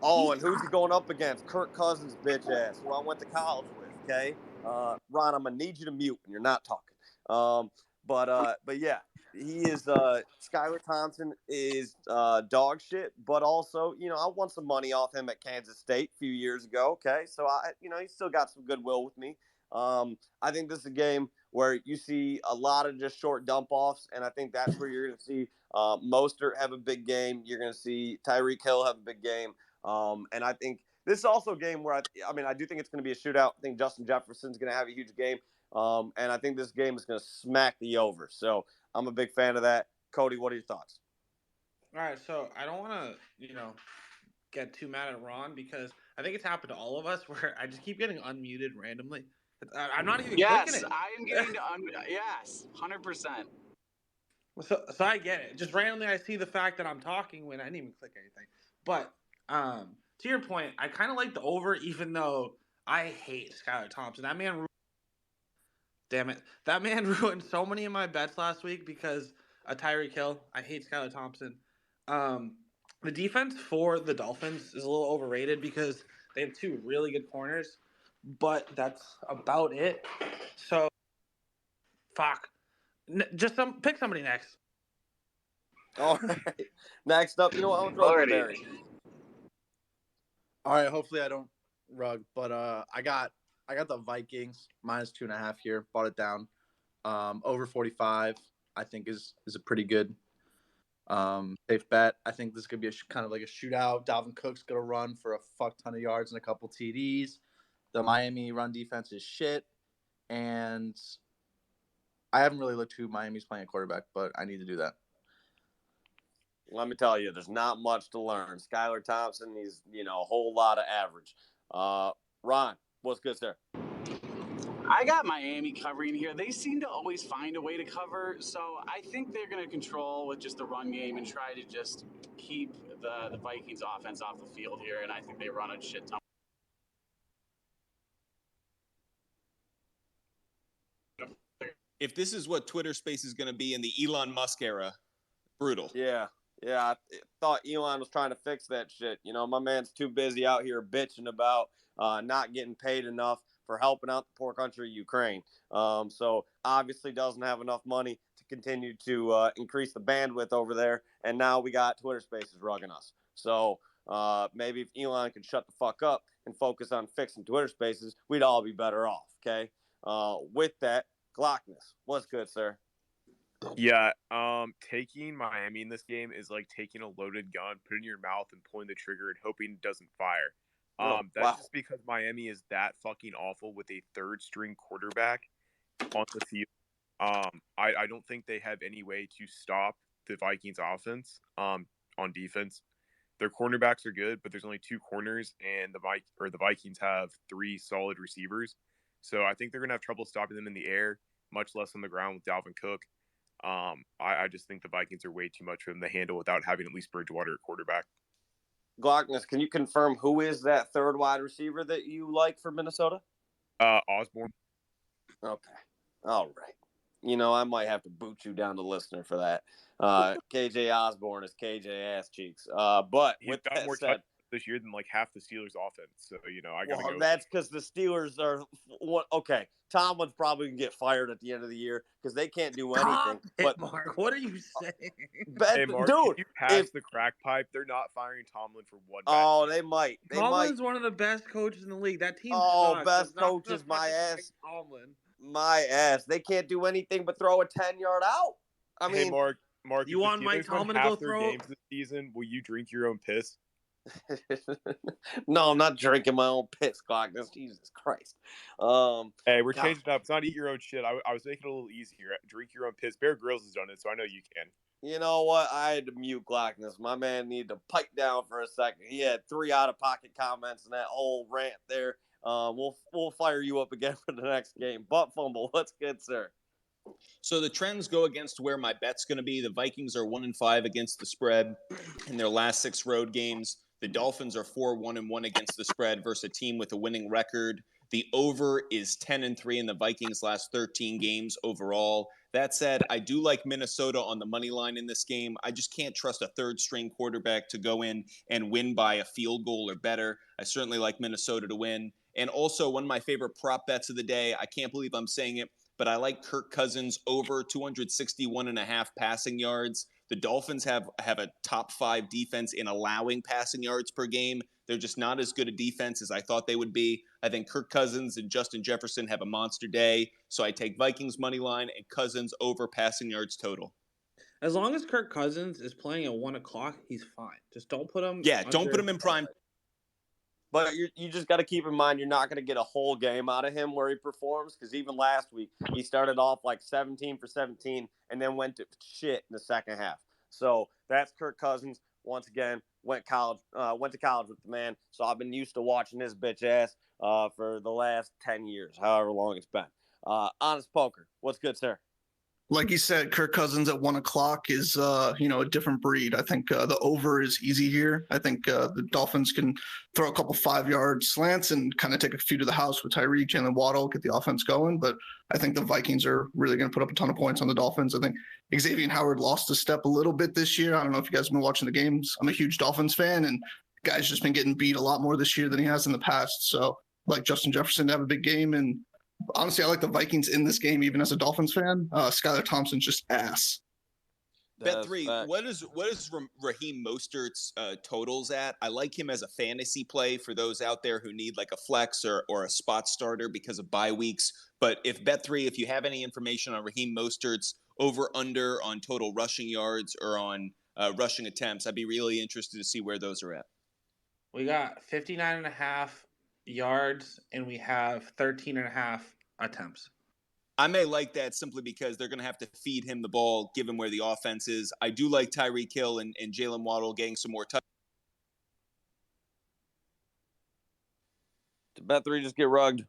Oh, and who's he going up against? Kirk Cousins, bitch ass, who I went to college with. Okay, Ron, I'm gonna need you to mute when you're not talking. But yeah, he is. Skylar Thompson is dog shit, but also, I won some money off him at Kansas State a few years ago. Okay, so he still got some goodwill with me. I think this is a game where you see a lot of just short dump offs, and I think that's where you're going to see Mostert have a big game. You're going to see Tyreek Hill have a big game. And I think this is also a game where I do think it's going to be a shootout. I think Justin Jefferson's going to have a huge game. And I think this game is going to smack the over. So I'm a big fan of that. Cody, what are your thoughts? All right, so I don't want to, get too mad at Ron because I think it's happened to all of us where I just keep getting unmuted randomly. I'm not even clicking it. I am getting to yes, 100%. So I get it. Just randomly I see the fact that I'm talking when I didn't even click anything. But to your point, I kind of like the over, even though I hate Skylar Thompson. That man ruined so many of my bets last week because of Tyreek Hill. I hate Skylar Thompson. The defense for the Dolphins is a little overrated because they have two really good corners, but that's about it. So, fuck. Just pick somebody next. All right. Next up, I'll throw it to Barry. All right, hopefully I don't rug, but I got the Vikings -2.5 here. Bought it down. Over 45, I think is a pretty good safe bet. I think this is gonna be kind of like a shootout. Dalvin Cook's gonna run for a fuck ton of yards and a couple TDs. The Miami run defense is shit, and I haven't really looked who Miami's playing at quarterback, but I need to do that. Let me tell you, there's not much to learn. Skylar Thompson, he's, a whole lot of average. Ron, what's good, sir? I got Miami covering here. They seem to always find a way to cover, so I think they're going to control with just the run game and try to just keep the Vikings offense off the field here, and I think they run a shit ton. If this is what Twitter Space is going to be in the Elon Musk era, Brutal. Yeah. I thought Elon was trying to fix that shit. My man's too busy out here bitching about not getting paid enough for helping out the poor country of Ukraine. So obviously doesn't have enough money to continue to increase the bandwidth over there. And now we got Twitter Spaces rugging us. So maybe if Elon could shut the fuck up and focus on fixing Twitter Spaces, we'd all be better off. Okay. With that, Glockness, what's good, sir? Yeah, taking Miami in this game is like taking a loaded gun, putting it in your mouth, and pulling the trigger and hoping it doesn't fire. That's just because Miami is that fucking awful with a third string quarterback on the field. I don't think they have any way to stop the Vikings offense on defense. Their cornerbacks are good, but there's only 2 corners, and the Vikings have 3 solid receivers. So I think they're gonna have trouble stopping them in the air, much less on the ground with Dalvin Cook. I just think the Vikings are way too much for them to handle without having at least Bridgewater at quarterback. Glockness, can you confirm who is that third wide receiver that you like for Minnesota? Osborne. Okay. All right. I might have to boot you down to listener for that. KJ Osborne is KJ ass cheeks. But He's with got that more said, touchdowns this year than like half the Steelers' offense. So I gotta go. That's because the Steelers are okay. Tomlin's probably gonna get fired at the end of the year because they can't do anything. But Mark, what are you saying? Hey, Mark, dude, if you pass the crack pipe, they're not firing Tomlin for one. They might. Tomlin's one of the best coaches in the league. That team sucks. Best coaches, my ass. Tomlin. My ass. They can't do anything but throw a 10-yard out. I mean, hey, Mark, you want Mike Tomlin to go throw games this season? Will you drink your own piss? No, I'm not drinking my own piss, Glockness. Jesus Christ. Hey, we're changing up. It's not eat your own shit. I was making it a little easier. Drink your own piss. Bear Grylls has done it, so I know you can. You know what? I had to mute Glockness. My man needed to pipe down for a second. He had 3 out-of-pocket comments in that whole rant there. We'll fire you up again for the next game. But Fumble, what's good, sir? So the trends go against where my bet's going to be. The Vikings are 1-5 against the spread in their last 6 road games. The Dolphins are 4-1-1 against the spread versus a team with a winning record. The over is 10-3 in the Vikings' last 13 games overall. That said, I do like Minnesota on the money line in this game. I just can't trust a third-string quarterback to go in and win by a field goal or better. I certainly like Minnesota to win. And also, one of my favorite prop bets of the day, I can't believe I'm saying it, but I like Kirk Cousins over 261.5 passing yards. The Dolphins have a top 5 defense in allowing passing yards per game. They're just not as good a defense as I thought they would be. I think Kirk Cousins and Justin Jefferson have a monster day. So I take Vikings money line and Cousins over passing yards total. As long as Kirk Cousins is playing at 1 o'clock, he's fine. Just don't put him. Yeah, don't put him in prime. But you just got to keep in mind you're not going to get a whole game out of him where he performs because even last week he started off like 17 for 17 and then went to shit in the second half. So that's Kirk Cousins once again went to college with the man. So I've been used to watching his bitch ass for the last 10 years, however long it's been. Honest Poker, what's good, sir? Like you said, Kirk Cousins at 1 o'clock is, a different breed. I think the over is easy here. I think the Dolphins can throw a couple 5-yard slants and kind of take a few to the house with Tyreek, Jalen Waddle, get the offense going. But I think the Vikings are really going to put up a ton of points on the Dolphins. I think Xavier Howard lost a step a little bit this year. I don't know if you guys have been watching the games. I'm a huge Dolphins fan, and the guy's just been getting beat a lot more this year than he has in the past. So like Justin Jefferson to have a big game, and honestly, I like the Vikings in this game, even as a Dolphins fan. Skylar Thompson's just ass. Bet3, what is Raheem Mostert's totals at? I like him as a fantasy play for those out there who need like a flex or a spot starter because of bye weeks. But if Bet3, if you have any information on Raheem Mostert's over/under on total rushing yards or on rushing attempts, I'd be really interested to see where those are at. We got 59.5 yards and we have 13.5 attempts. I may like that simply because they're going to have to feed him the ball given where the offense is. I do like Tyreek Hill and Jalen Waddle getting some more touch. Did Bet3 just get rugged?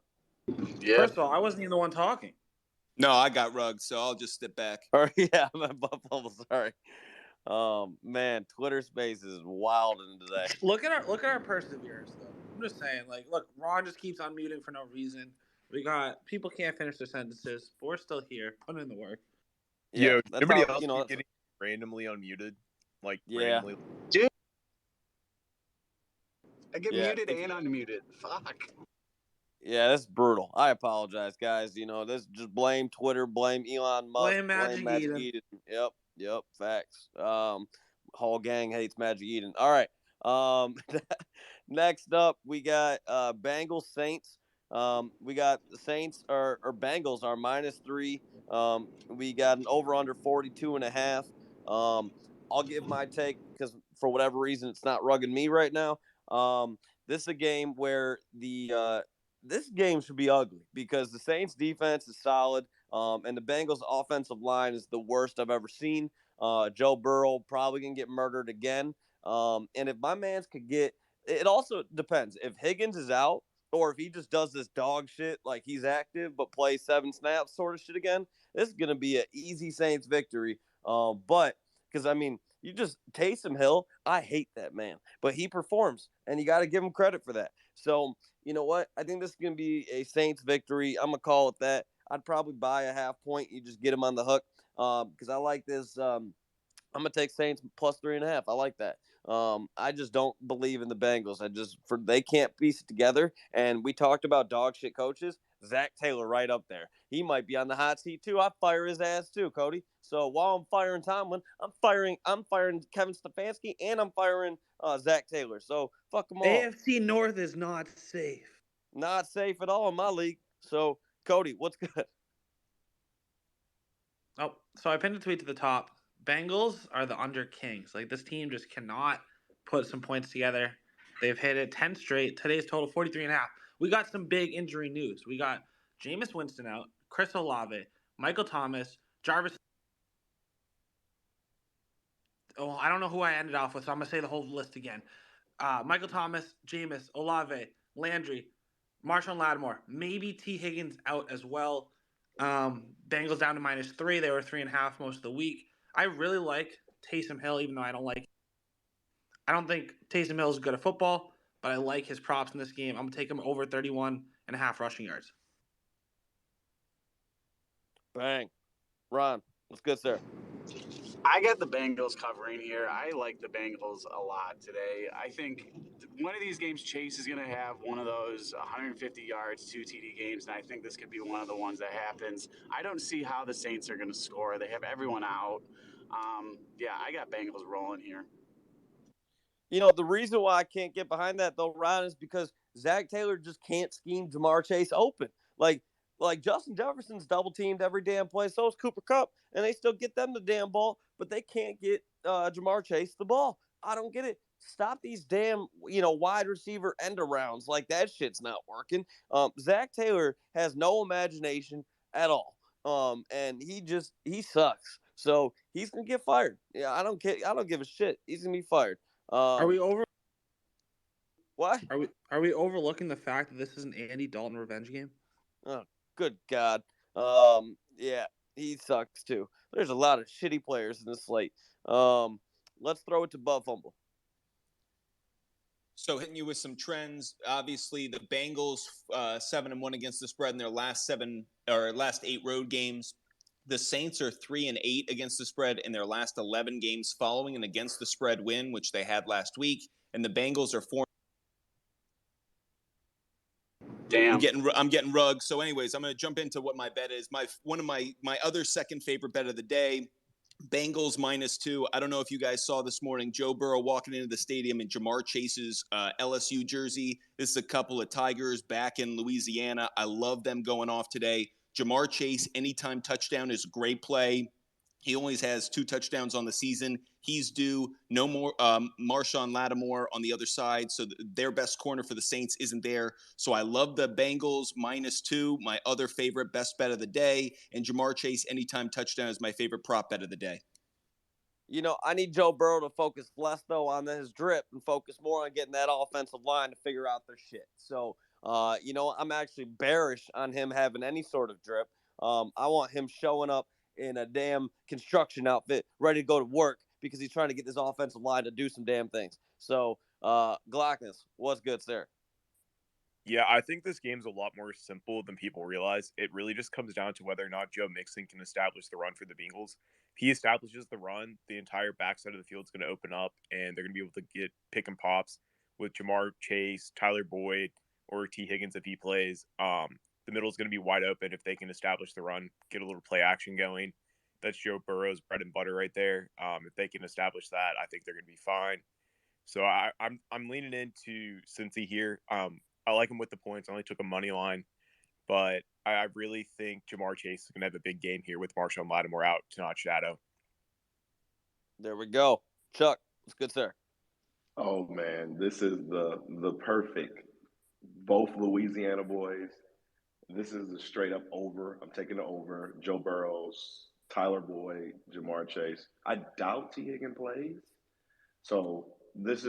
Yeah. First of all, I wasn't even the one talking. No, I got rugged, so I'll just step back. Oh, yeah, I'm at Buffalo. Sorry. Man, Twitter Space is wild today. Look at our perseverance, though. I'm just saying, like, look, Ron just keeps unmuting for no reason. We got people can't finish their sentences, but we're still here, putting in the work. Yeah, nobody else getting randomly unmuted? Like Yeah. randomly. Dude, I get Yeah. muted and unmuted. Fuck. Yeah, that's brutal. I apologize, guys. This just blame Twitter, blame Elon Musk, Blame blame Magic Magic Eden. Eden. Yep, facts. Whole gang hates Magic Eden. All right. Next up we got Bengals Saints. We got the Saints or Bengals are -3. We got an over under 42.5. I'll give my take because for whatever reason it's not rugging me right now. This is a game where this game should be ugly because the Saints defense is solid, and the Bengals offensive line is the worst I've ever seen. Joe Burrow probably gonna get murdered again. And if my man's could get, it also depends if Higgins is out or if he just does this dog shit like he's active but plays 7 snaps sort of shit again. This is gonna be an easy Saints victory. But because I mean, you just Taysom Hill, I hate that man, but he performs, and you got to give him credit for that. So you know what? I think this is going to be a Saints victory. I'm going to call it that. I'd probably buy a half point. You just get him on the hook because I like this. I'm going to take Saints +3.5. I like that. I just don't believe in the Bengals. They can't piece it together. And we talked about dog shit coaches. Zach Taylor right up there. He might be on the hot seat too. I fire his ass too, Cody. So while I'm firing Tomlin, I'm firing Kevin Stefanski and I'm firing Zach Taylor. So fuck them all. AFC North is not safe. Not safe at all in my league. So Cody, what's good? Oh, so I pinned a tweet to the top. Bengals are the under kings. Like this team just cannot put some points together. They've hit it 10 straight. Today's total 43.5. We got some big injury news. We got Jameis Winston out, Chris Olave, Michael Thomas, Jarvis. Oh, I don't know who I ended off with, so I'm gonna say the whole list again. Michael Thomas, Jameis, Olave, Landry, Marshawn Lattimore, maybe T. Higgins out as well. Bengals down to -3. They were 3.5 most of the week. I really like Taysom Hill, even though I don't think Taysom Hill is good at football, but I like his props in this game. I'm gonna take him over 31.5 rushing yards. Bang. Ron, what's good, sir? I got the Bengals covering here. I like the Bengals a lot today. I think one of these games, Chase is going to have one of those 150 yards, 2 TD games, and I think this could be one of the ones that happens. I don't see how the Saints are going to score. They have everyone out. Yeah, I got Bengals rolling here. The reason why I can't get behind that though, Ron, is because Zach Taylor just can't scheme Jamar Chase open. Like Justin Jefferson's double teamed every damn play. So is Cooper Kupp, and they still get them the damn ball, but they can't get Jamar Chase the ball. I don't get it. Stop these damn wide receiver end arounds. Like that shit's not working. Zach Taylor has no imagination at all. And he sucks. So he's gonna get fired. Yeah, I don't care. I don't give a shit. He's gonna be fired. Are we over? What? Are we overlooking the fact that this is an Andy Dalton revenge game? Oh, good God. Yeah, he sucks too. There's a lot of shitty players in this slate. Let's throw it to Bub Fumble. So hitting you with some trends. Obviously, the Bengals 7-1 against the spread in their last 8 road games. The Saints are 3-8 against the spread in their last 11 games following an against the spread win, which they had last week. And the Bengals are 4. Damn. I'm getting rugged. So, anyways, I'm going to jump into what my bet is. One of my other second favorite bet of the day. Bengals -2. I don't know if you guys saw this morning Joe Burrow walking into the stadium in Jamar Chase's LSU jersey. This is a couple of Tigers back in Louisiana. I love them going off today. Jamar Chase, anytime touchdown is a great play. He only has 2 touchdowns on the season. He's due. No more Marshawn Lattimore on the other side. So their best corner for the Saints isn't there. So I love the Bengals -2, my other favorite best bet of the day. And Jamar Chase anytime touchdown is my favorite prop bet of the day. I need Joe Burrow to focus less, though, on his drip and focus more on getting that offensive line to figure out their shit. So, I'm actually bearish on him having any sort of drip. I want him showing up in a damn construction outfit, ready to go to work because he's trying to get this offensive line to do some damn things. So, Glockness, what's good, sir? Yeah, I think this game's a lot more simple than people realize. It really just comes down to whether or not Joe Mixon can establish the run for the Bengals. if he establishes the run, the entire backside of the field is going to open up, and they're going to be able to get pick and pops with Jamar Chase, Tyler Boyd, or T. Higgins if he plays. The middle is going to be wide open if they can establish the run, get a little play action going. That's Joe Burrow's bread and butter right there. If they can establish that, I think they're going to be fine. So I'm leaning into Cincy here. I like him with the points. I only took a money line, but I really think Jamar Chase is going to have a big game here with Marshawn Lattimore out to not shadow. There we go. Chuck, what's good, sir? Oh man, this is the perfect both Louisiana boys. This is a straight up over. I'm taking the over. Joe Burrows, Tyler Boyd, Jamar Chase. I doubt T. Higgins plays. So this.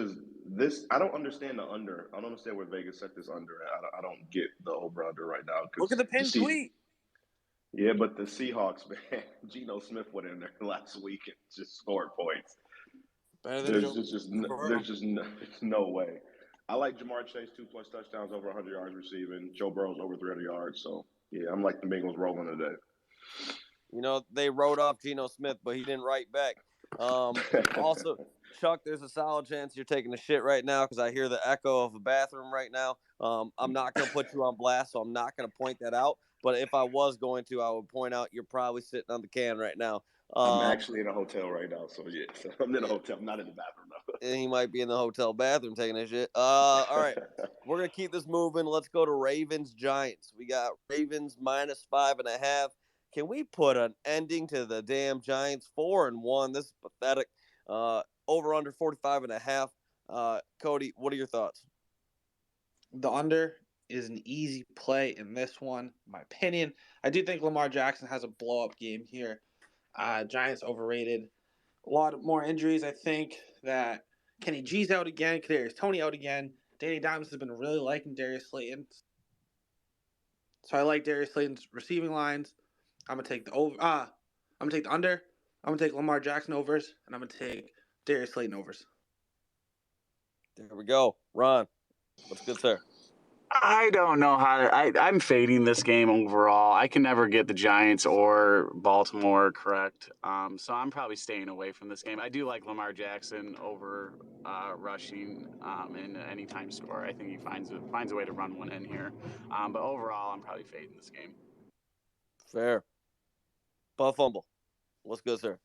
I don't understand the under. I don't understand where Vegas set this under at. I don't get the over under right now. Look at the pinned tweet. Yeah, but the Seahawks, man, Geno Smith went in there last week and just scored points. There's no way. I like Jamar Chase 2+ touchdowns, over 100 yards receiving. Joe Burrow's over 300 yards. So yeah, I'm like the Bengals rolling today. You know, they wrote off Geno Smith, but he didn't write back. Also, Chuck, there's a solid chance you're taking a shit right now because I hear the echo of a bathroom right now. I'm not going to put you on blast, so I'm not going to point that out. But if I was going to, I would point out you're probably sitting on the can right now. I'm actually in a hotel right now, so yeah. So I'm in a hotel. I'm not in the bathroom though. And he might be in the hotel bathroom taking a shit. All right, we're gonna keep this moving. Let's go to Ravens Giants. We got Ravens -5.5. Can we put an ending to the damn Giants? 4-1. This is pathetic. Over under 45.5. Cody, what are your thoughts? The under is an easy play in this one, in my opinion. I do think Lamar Jackson has a blow-up game here. Giants overrated. A lot more injuries. I think that Kenny G's out again. Kadarius Toney out again. Danny Dimes has been really liking Darius Slayton. So I like Darius Slayton's receiving lines. I'm gonna take the over. I'm gonna take the under. I'm gonna take Lamar Jackson overs, and I'm gonna take Darius Slayton overs. There we go. Ron, what's good, sir? I don't know how I'm fading this game overall. I can never get the Giants or Baltimore correct. So I'm probably staying away from this game. I do like Lamar Jackson over rushing in an anytime score. I think he finds a way to run one in here. But overall, I'm probably fading this game. Fair. Fumble. What's good, sir?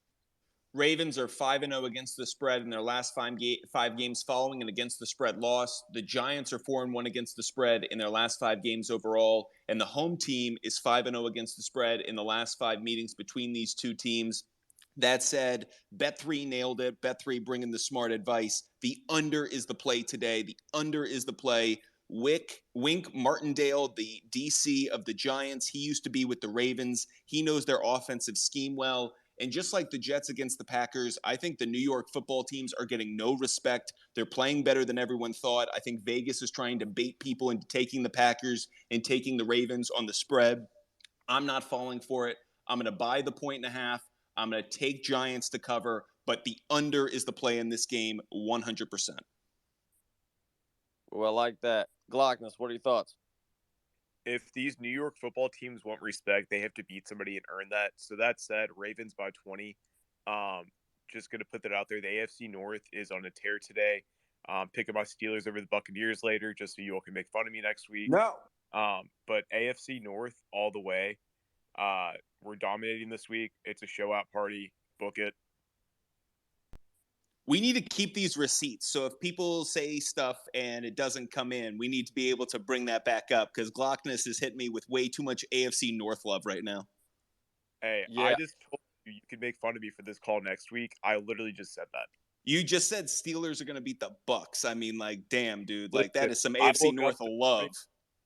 Ravens are 5-0 against the spread in their last five games following an against the spread loss. The Giants are 4-1 against the spread in their last 5 games overall. And the home team is 5-0 against the spread in the last 5 meetings between these two teams. That said, Bet3 nailed it. Bet3 bringing the smart advice. The under is the play today. The under is the play. Wink Martindale, the DC of the Giants, he used to be with the Ravens. He knows their offensive scheme well. And just like the Jets against the Packers, I think the New York football teams are getting no respect. They're playing better than everyone thought. I think Vegas is trying to bait people into taking the Packers and taking the Ravens on the spread. I'm not falling for it. I'm going to buy the 1.5. I'm going to take Giants to cover, but the under is the play in this game 100%. Well, I like that. Glockness, what are your thoughts? If these New York football teams want respect, they have to beat somebody and earn that. So that said, Ravens by 20. Just going to put that out there. The AFC North is on a tear today. Picking my Steelers over the Buccaneers later, just so you all can make fun of me next week. No. But AFC North all the way. We're dominating this week. It's a show out party. Book it. We need to keep these receipts. So if people say stuff and it doesn't come in, we need to be able to bring that back up because Glockness has hit me with way too much AFC North love right now. Hey, yeah. I just told you can make fun of me for this call next week. I literally just said that. You just said Steelers are going to beat the Bucks. I mean, like, damn, dude. Like, that is some AFC North love.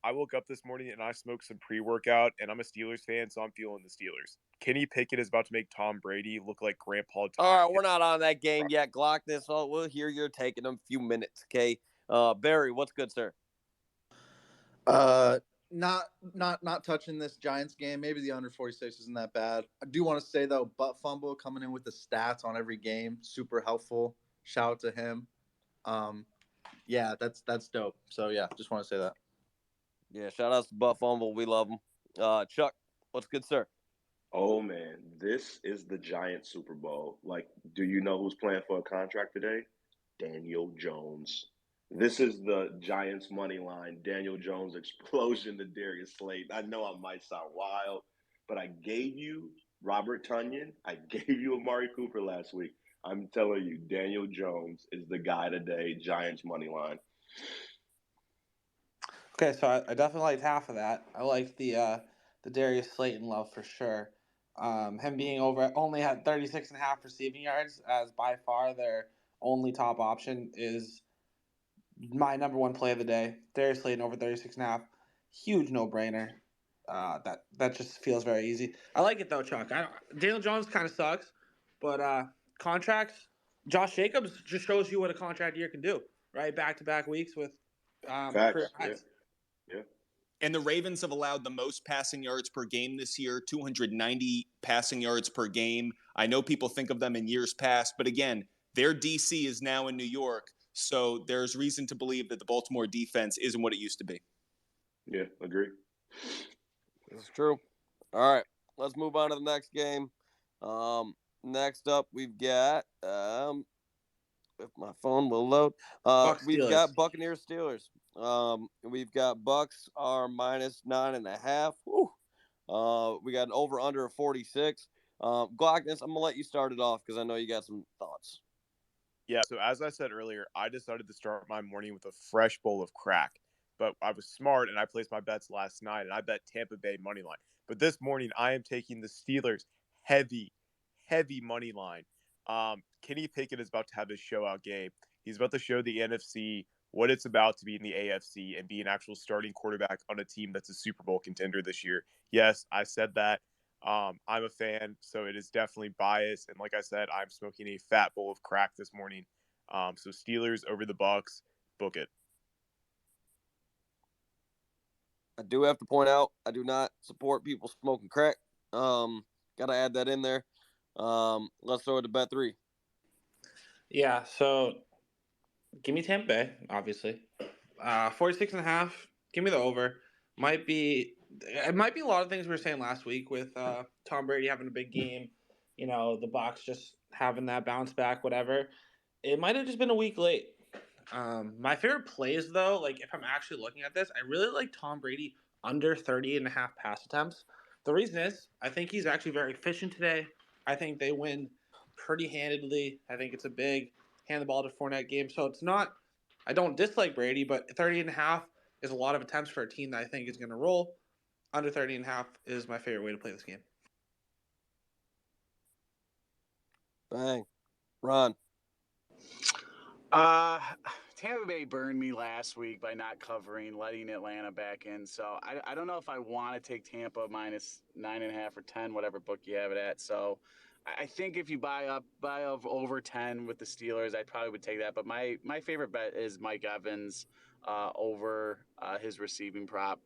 I woke up this morning and I smoked some pre-workout, and I'm a Steelers fan, so I'm feeling the Steelers. Kenny Pickett is about to make Tom Brady look like Grandpa Tom. All right, we're not on that game yet, Glockness. We'll hear you're taking them a few minutes, okay? Barry, what's good, sir? Not touching this Giants game. Maybe the under 46 isn't that bad. I do want to say though, Butt Fumble coming in with the stats on every game, super helpful. Shout out to him. Yeah, that's dope. So yeah, just want to say that. Yeah, shout out to Butt Fumble. We love him. Chuck, what's good, sir? Oh man, this is the Giants Super Bowl. Like, do you know who's playing for a contract today? Daniel Jones. This is the Giants money line. Daniel Jones explosion to Darius Slayton. I know I might sound wild, but I gave you Robert Tunyon. I gave you Amari Cooper last week. I'm telling you, Daniel Jones is the guy today. Giants money line. Okay, so I definitely liked half of that. I liked the Darius Slayton love for sure. Him being over only had 36 and a half receiving yards as by far their only top option is my number one play of the day. Darius Slayton over 36 and a half. Huge no brainer. That just feels very easy. I like it though, Chuck. Daniel Jones kind of sucks, but contracts. Josh Jacobs just shows you what a contract year can do. Right, back to back weeks with career Facts. Yeah. highs. Yeah. And the Ravens have allowed the most passing yards per game this year, 290 passing yards per game. I know people think of them in years past, but again, their DC is now in New York. So there's reason to believe that the Baltimore defense isn't what it used to be. Yeah, agree. It's true. All right, let's move on to the next game. Next up, we've got if my phone will load. Bucks We've Steelers. got Buccaneers Steelers. We've got Bucks are minus 9.5. Woo. We got an over under of 46. Glockness, I'm gonna let you start it off because I know you got some thoughts. Yeah, so as I said earlier, I decided to start my morning with a fresh bowl of crack. But I was smart and I placed my bets last night and I bet Tampa Bay money line. But this morning I am taking the Steelers heavy, heavy money line. Kenny Pickett is about to have his show out game. He's about to show the NFC what it's about to be in the AFC and be an actual starting quarterback on a team that's a Super Bowl contender this year. Yes, I said that. I'm a fan, so it is definitely biased. And like I said, I'm smoking a fat bowl of crack this morning. So Steelers over the Bucks, book it. I do have to point out I do not support people smoking crack. Got to add that in there. Let's throw it to bet three. Yeah, so give me Tampa Bay, obviously. 46 and a half. Give me the over. It might be a lot of things we were saying last week with Tom Brady having a big game, the Bucs just having that bounce back, whatever. It might have just been a week late. My favorite plays though, like if I'm actually looking at this, I really like Tom Brady under 30 and a half pass attempts. The reason is I think he's actually very efficient today. I think they win pretty handedly. I think it's a big hand the ball to Fournette game. So it's not, I don't dislike Brady, but 30 and a half is a lot of attempts for a team that I think is going to roll. Under 30 and a half is my favorite way to play this game. Bang. Ron. Tampa Bay burned me last week by not covering, letting Atlanta back in. So I don't know if I want to take Tampa minus 9.5 or 10, whatever book you have it at. So I think if you buy up over 10 with the Steelers, I probably would take that. But my favorite bet is Mike Evans over his receiving prop.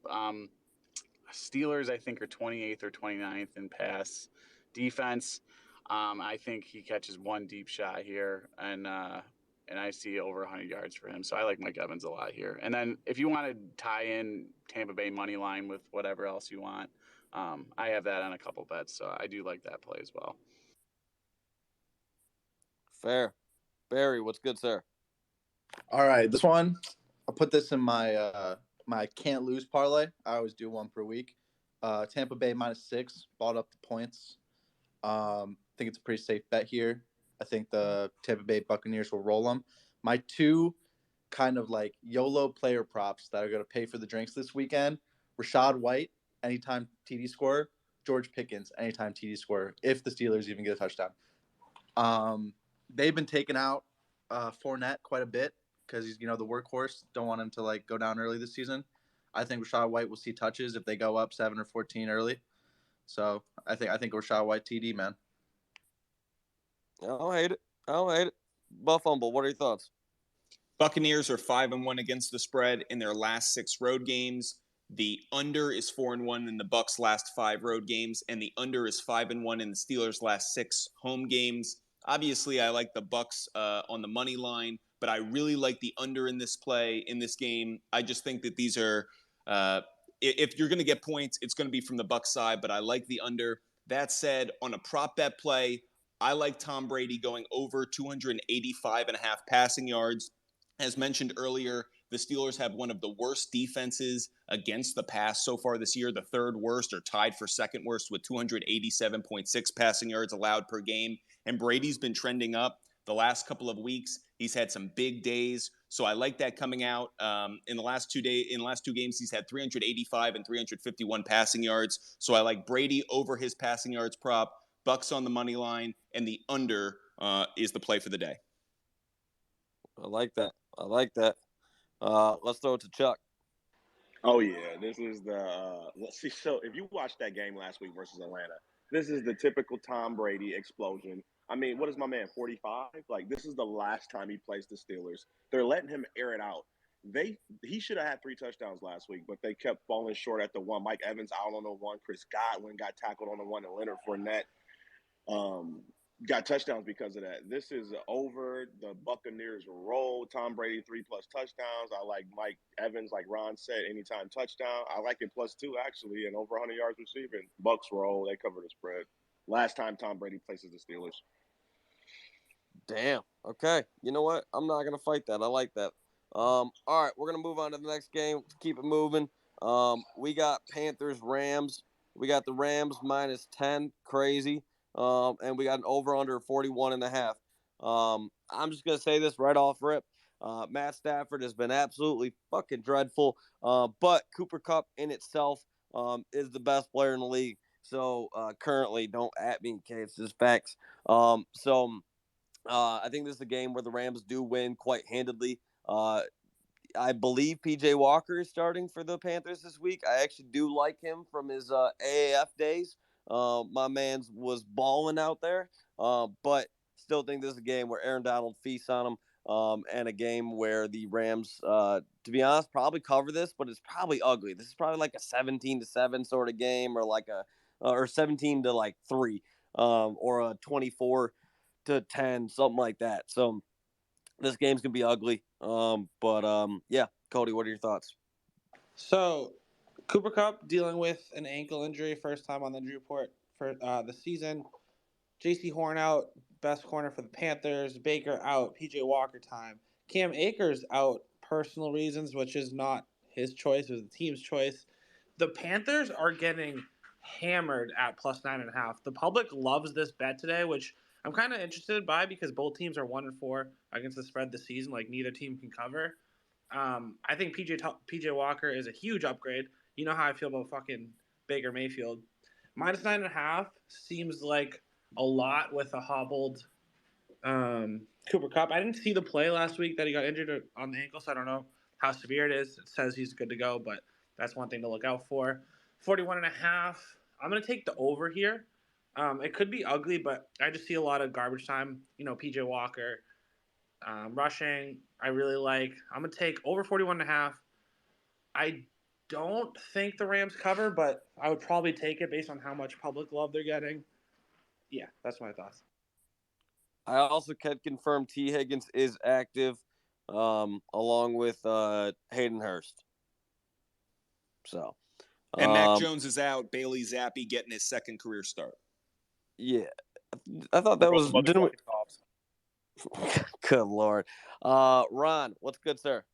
Steelers, I think, are 28th or 29th in pass defense. I think he catches one deep shot here, and I see over 100 yards for him. So I like Mike Evans a lot here. And then if you want to tie in Tampa Bay money line with whatever else you want, I have that on a couple bets, so I do like that play as well. Fair. Barry, what's good, sir? All right, this one, I'll put this in my my can't lose parlay. I always do one per week. Tampa Bay -6, bought up the points. I think it's a pretty safe bet here. I think the Tampa Bay Buccaneers will roll them. My two kind of like YOLO player props that are going to pay for the drinks this weekend: Rashad White, anytime TD scorer; George Pickens, anytime TD scorer, if the Steelers even get a touchdown. They've been taking out Fournette quite a bit because he's the workhorse. Don't want him to like go down early this season. I think Rashad White will see touches if they go up 7 or 14 early. So I think Rashad White TD, man. I don't hate it. Buff Fumble, what are your thoughts? Buccaneers are 5-1 against the spread in their last 6 road games. The under is 4-1 in the Bucks' last 5 road games, and the under is 5-1 in the Steelers' last 6 home games. Obviously, I like the Bucks on the money line, but I really like the under in this play in this game. I just think that these are, if you're going to get points, it's going to be from the Bucks side. But I like the under. That said, on a prop bet play, I like Tom Brady going over 285.5 passing yards. As mentioned earlier, the Steelers have one of the worst defenses against the pass so far this year, the third worst or tied for second worst with 287.6 passing yards allowed per game. And Brady's been trending up the last couple of weeks. He's had some big days, so I like that coming out. In the last 2 games, he's had 385 and 351 passing yards. So I like Brady over his passing yards prop. Bucks on the money line, and the under is the play for the day. I like that. Let's throw it to Chuck. Oh yeah, this is the let's see. So if you watched that game last week versus Atlanta, this is the typical Tom Brady explosion. I mean, what is my man 45? Like this is the last time he plays the Steelers. They're letting him air it out. He should have had 3 touchdowns last week, but they kept falling short at the one. Mike Evans out on the one. Chris Godwin got tackled on the one, and Leonard Fournette got touchdowns because of that. This is over. The Buccaneers roll. Tom Brady 3+ touchdowns. I like Mike Evans, like Ron said, anytime touchdown. I like it +2 actually, and over 100 yards receiving. Bucks roll. They cover the spread. Last time Tom Brady places the Steelers. Damn. Okay. You know what? I'm not gonna fight that. I like that. All right, we're gonna move on to the next game. Let's keep it moving. We got Panthers Rams. We got the Rams -10, crazy. And we got an over under 41.5. I'm just gonna say this right off rip. Matt Stafford has been absolutely fucking dreadful. But Cooper Kupp in itself is the best player in the league. So currently, don't at me, okay? It's just facts. I think this is a game where the Rams do win quite handedly. I believe PJ Walker is starting for the Panthers this week. I actually do like him from his AAF days. My man was balling out there, but still think this is a game where Aaron Donald feasts on him, and a game where the Rams, to be honest, probably cover this, but it's probably ugly. This is probably like a 17-7 sort of game, or like or 17-3, or a 24-10, something like that. So this game's gonna be ugly. Yeah, Cody, what are your thoughts? So, Cooper Kupp dealing with an ankle injury, first time on the injury report for the season. J.C. Horn out, best corner for the Panthers. Baker out, P.J. Walker time. Cam Akers out, personal reasons, which is not his choice, it was the team's choice. The Panthers are getting hammered at +9.5. The public loves this bet today, which I'm kind of interested by because both teams are 1-4 against the spread this season. Like neither team can cover. I think PJ Walker is a huge upgrade. You know how I feel about fucking Baker Mayfield. -9.5 seems like a lot with a hobbled Cooper Kupp. I didn't see the play last week that he got injured on the ankle, so I don't know how severe it is. It says he's good to go, but that's one thing to look out for. 41.5. I'm going to take the over here. It could be ugly, but I just see a lot of garbage time. You know, PJ Walker rushing. I really like. I'm going to take over 41.5. I don't think the Rams cover, but I would probably take it based on how much public love they're getting. Yeah, that's my thoughts. I also can confirm T. Higgins is active, along with Hayden Hurst. So, and Mac Jones is out. Bailey Zappi getting his second career start. Yeah, I thought that was. Didn't we? Good Lord, Ron, what's good, sir?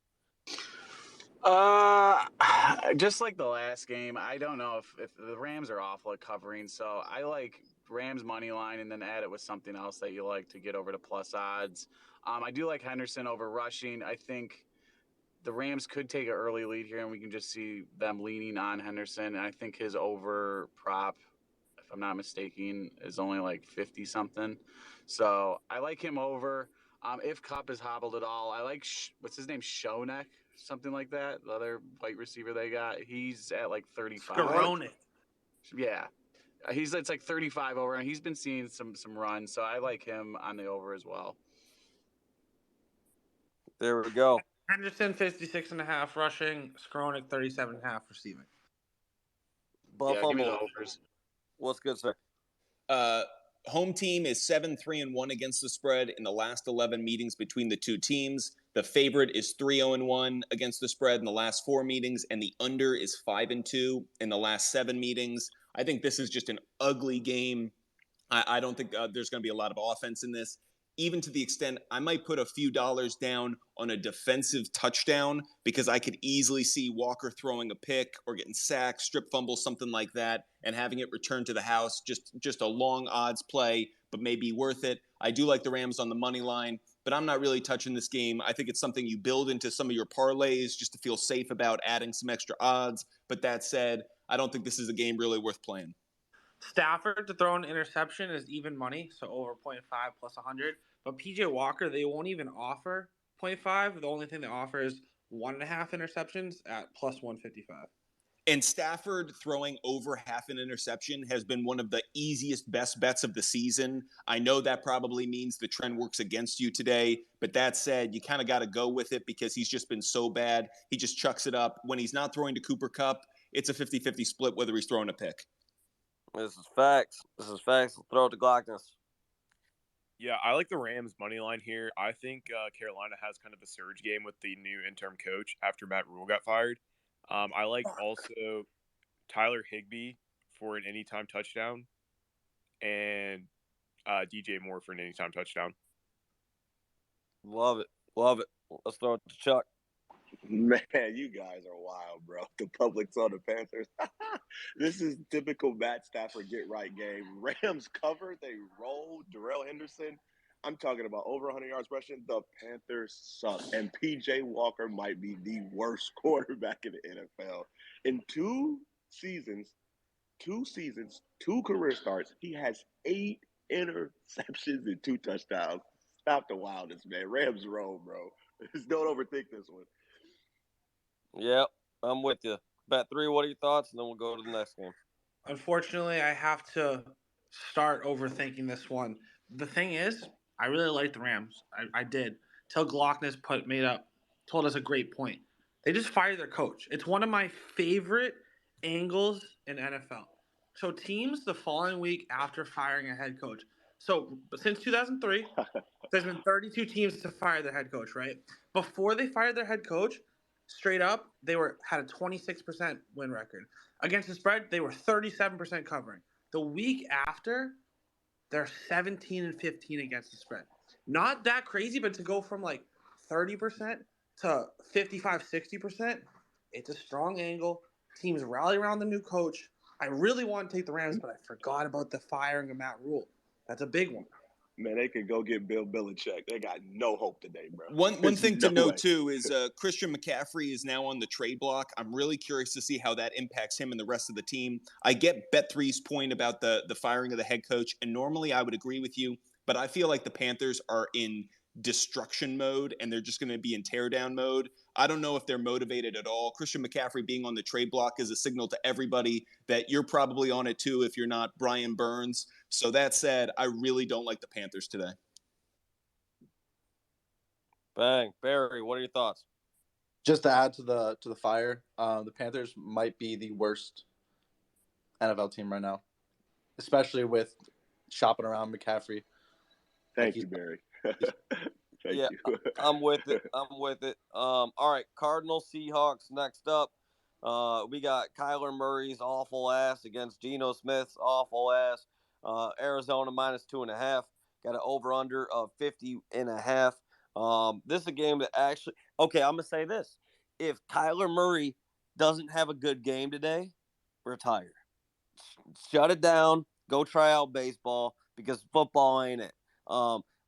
Just like the last game, I don't know if the Rams are awful at covering, so I like Rams money line and then add it with something else that you like to get over to plus odds. I do like Henderson over rushing. I think the Rams could take an early lead here, and we can just see them leaning on Henderson. And I think his over prop, if I'm not mistaken, is only like 50 something. So I like him over. If Kupp is hobbled at all, I like what's his name, Shonek, something like that. The other white receiver they got, he's at like 35. Skowronek. Yeah, it's like 35 over, and he's been seeing some runs, so I like him on the over as well. There we go. Henderson 56.5 rushing, Skowronek 37.5 receiving. Buff Give me the Fumble. overs. What's good, sir? Home team is 7-3-1 against the spread in the last 11 meetings between the two teams. The favorite is 3-0-1 against the spread in the last 4 meetings, and the under is 5-2 in the last 7 meetings. I think this is just an ugly game. I don't think there's going to be a lot of offense in this, even to the extent I might put a few dollars down on a defensive touchdown because I could easily see Walker throwing a pick or getting sacked, strip fumble, something like that, and having it returned to the house. Just a long odds play, but maybe worth it. I do like the Rams on the money line, but I'm not really touching this game. I think it's something you build into some of your parlays just to feel safe about adding some extra odds. But that said, I don't think this is a game really worth playing. Stafford to throw an interception is even money, so over 0.5 plus 100. But PJ Walker, they won't even offer 0.5. The only thing they offer is 1.5 interceptions at plus 155. And Stafford throwing over half an interception has been one of the easiest, best bets of the season. I know that probably means the trend works against you today, but that said, you kind of got to go with it because he's just been so bad. He just chucks it up. When he's not throwing to Cooper Kupp, it's a 50-50 split whether he's throwing a pick. This is facts. Throw it to Glockness. Yeah, I like the Rams money line here. I think Carolina has kind of a surge game with the new interim coach after Matt Rule got fired. I like also Tyler Higbee for an anytime touchdown and DJ Moore for an anytime touchdown. Love it. Let's throw it to Chuck. Man, you guys are wild, bro. The public's on the Panthers. This is typical Matt Stafford get right game. Rams cover, they roll. Darrell Henderson. I'm talking about over 100 yards rushing. The Panthers suck. And PJ Walker might be the worst quarterback in the NFL. In two seasons, two career starts, he has 8 interceptions and 2 touchdowns. Stop the wildness, man. Rams roll, bro. Don't overthink this one. Yep, I'm with you. Bet 3, what are your thoughts? And then we'll go to the next game. Unfortunately, I have to start overthinking this one. The thing is, I really like the Rams. I did. Till Glockness told us a great point. They just fired their coach. It's one of my favorite angles in NFL. So teams the following week after firing a head coach. So since 2003, there's been 32 teams to fire their head coach, right? Before they fired their head coach, straight up, they had a 26% win record. Against the spread, they were 37% covering. The week after, they're 17 and 15 against the spread. Not that crazy, but to go from like 30% to 55, 60%, it's a strong angle. Teams rally around the new coach. I really want to take the Rams, but I forgot about the firing of Matt Rule. That's a big one. Man, they could go get Bill Belichick. They got no hope today, bro. One thing to note, too, is Christian McCaffrey is now on the trade block. I'm really curious to see how that impacts him and the rest of the team. I get Bet3's point about the firing of the head coach, and normally I would agree with you, but I feel like the Panthers are in destruction mode, and they're just going to be in teardown mode. I don't know if they're motivated at all. Christian McCaffrey being on the trade block is a signal to everybody that you're probably on it, too, if you're not Brian Burns. So that said, I really don't like the Panthers today. Bang. Barry, what are your thoughts? Just to add to the fire, the Panthers might be the worst NFL team right now, especially with shopping around McCaffrey. Thank you, Barry. Thank you. I'm with it. All right, Cardinals, Seahawks next up. We got Kyler Murray's awful ass against Geno Smith's awful ass. Arizona -2.5. Got an over-under of 50.5. This is a game that actually – okay, I'm going to say this. If Kyler Murray doesn't have a good game today, retire. Shut it down. Go try out baseball because football ain't it.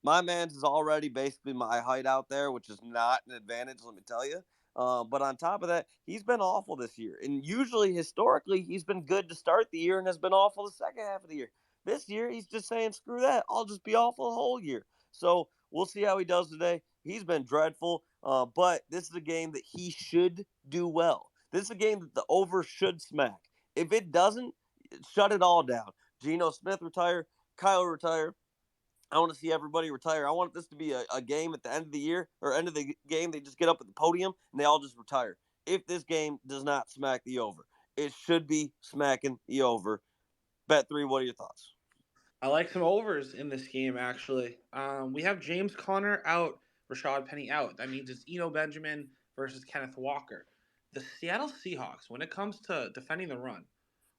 My man's is already basically my height out there, which is not an advantage, let me tell you. But on top of that, he's been awful this year. And usually, historically, he's been good to start the year and has been awful the second half of the year. This year, he's just saying, screw that. I'll just be awful the whole year. So we'll see how he does today. He's been dreadful, but this is a game that he should do well. This is a game that the over should smack. If it doesn't, shut it all down. Geno Smith retire, Kyler retire. I want to see everybody retire. I want this to be a game at the end of the year or end of the game. They just get up at the podium and they all just retire. If this game does not smack the over, it should be smacking the over. Bet3, what are your thoughts? I like some overs in this game, actually. We have James Conner out, Rashad Penny out. That means it's Eno Benjamin versus Kenneth Walker. The Seattle Seahawks, when it comes to defending the run,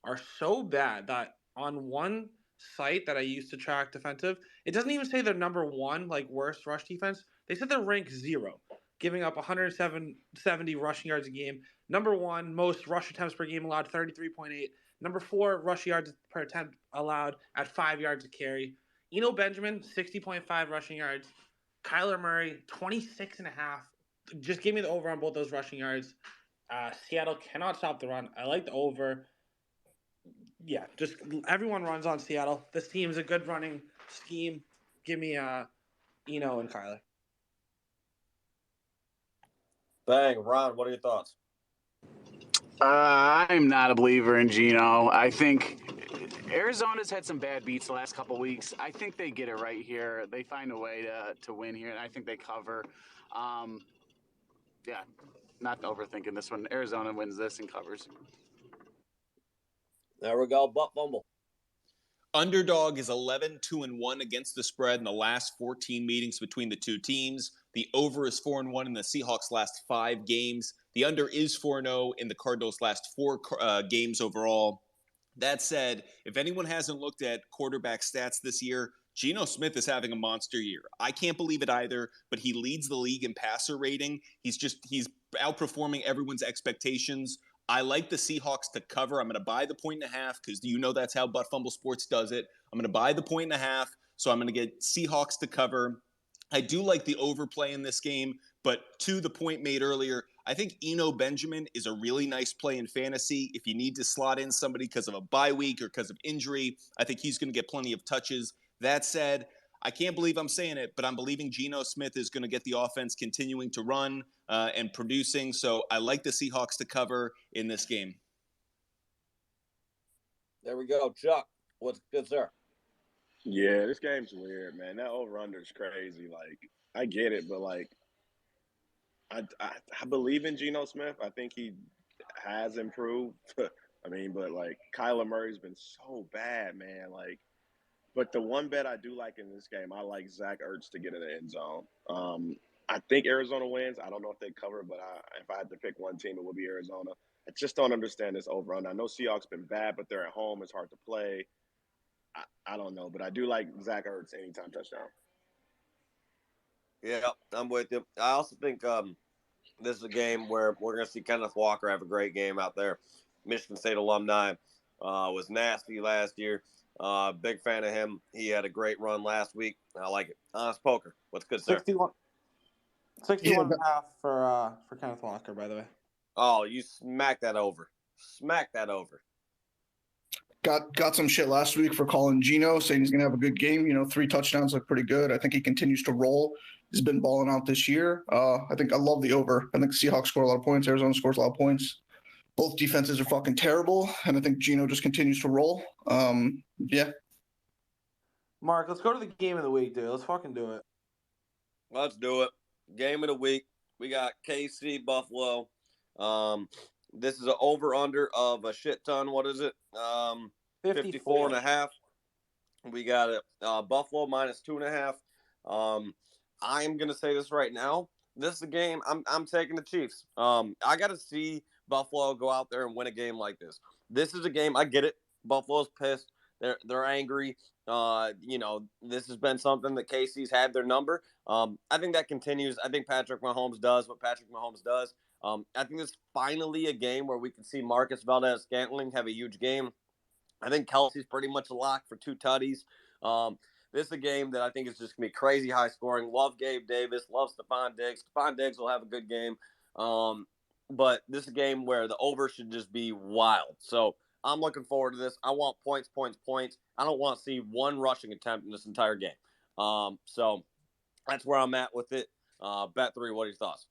are so bad that on one site that I used to track defensive, it doesn't even say they're number one, like worst rush defense. They said they're ranked 0, giving up 170 rushing yards a game. Number one, most rush attempts per game allowed, 33.8. Number 4, rush yards per attempt allowed at 5 yards a carry. Eno Benjamin, 60.5 rushing yards. Kyler Murray, 26.5. Just give me the over on both those rushing yards. Seattle cannot stop the run. I like the over. Yeah, just everyone runs on Seattle. This team's a good running scheme. Give me Eno and Kyler. Bang, Ron, what are your thoughts? I'm not a believer in Geno. I think Arizona's had some bad beats the last couple weeks. I think they get it right here. They find a way to win here, and I think they cover. Yeah, not overthinking this one. Arizona wins this and covers. There we go, Butt Fumble. Underdog is 11-2-1 against the spread in the last 14 meetings between the two teams. The over is 4-1 in the Seahawks' last 5 games. The under is 4-0 in the Cardinals' last 4 games overall. That said, if anyone hasn't looked at quarterback stats this year, Geno Smith is having a monster year. I can't believe it either, but he leads the league in passer rating. He's outperforming everyone's expectations. I like the Seahawks to cover. I'm going to buy the 1.5 because that's how Butt Fumble Sports does it. I'm going to buy the 1.5, so I'm going to get Seahawks to cover. I do like the overplay in this game, but to the point made earlier, I think Eno Benjamin is a really nice play in fantasy. If you need to slot in somebody because of a bye week or because of injury, I think he's going to get plenty of touches. That said, I can't believe I'm saying it, but I'm believing Geno Smith is going to get the offense continuing to run and producing. So I like the Seahawks to cover in this game. There we go. Chuck, what's good, sir? Yeah, this game's weird, man. That over-under is crazy. Like, I get it, but, like, I believe in Geno Smith. I think he has improved. I mean, but, like, Kyler Murray's been so bad, man. Like, but the one bet I do like in this game, I like Zach Ertz to get in the end zone. I think Arizona wins. I don't know if they cover, but if I had to pick one team, it would be Arizona. I just don't understand this over-under. I know Seahawks been bad, but they're at home. It's hard to play. I don't know, but I do like Zach Ertz anytime touchdown. Yeah, I'm with you. I also think this is a game where we're going to see Kenneth Walker have a great game out there. Michigan State alumni, was nasty last year. Big fan of him. He had a great run last week. I like it. Honest poker. What's good, sir? 61 and a half for Kenneth Walker, by the way. Oh, you smack that over. Smack that over. Got some shit last week for calling Geno, saying he's going to have a good game. 3 touchdowns look pretty good. I think he continues to roll. He's been balling out this year. I love the over. I think the Seahawks score a lot of points. Arizona scores a lot of points. Both defenses are fucking terrible, and I think Geno just continues to roll. Yeah. Mark, let's go to the game of the week, dude. Let's fucking do it. Let's do it. Game of the week. We got KC Buffalo. This is an over-under of a shit ton. What is it? 54 and a half. We got it. Buffalo minus 2.5. I'm going to say this right now. This is a game I'm taking the Chiefs. I got to see Buffalo go out there and win a game like this. This is a game. I get it. Buffalo's pissed. They're angry. This has been something that KC's had their number. I think that continues. I think Patrick Mahomes does what Patrick Mahomes does. I think this is finally a game where we can see Marcus Valdez-Scantling have a huge game. I think Kelsey's pretty much a lock for 2 tutties. This is a game that I think is just going to be crazy high scoring. Love Gabe Davis. Love Stephon Diggs. Stephon Diggs will have a good game. But this is a game where the over should just be wild. So I'm looking forward to this. I want points. I don't want to see one rushing attempt in this entire game. So that's where I'm at with it. Bet 3, what are your thoughts?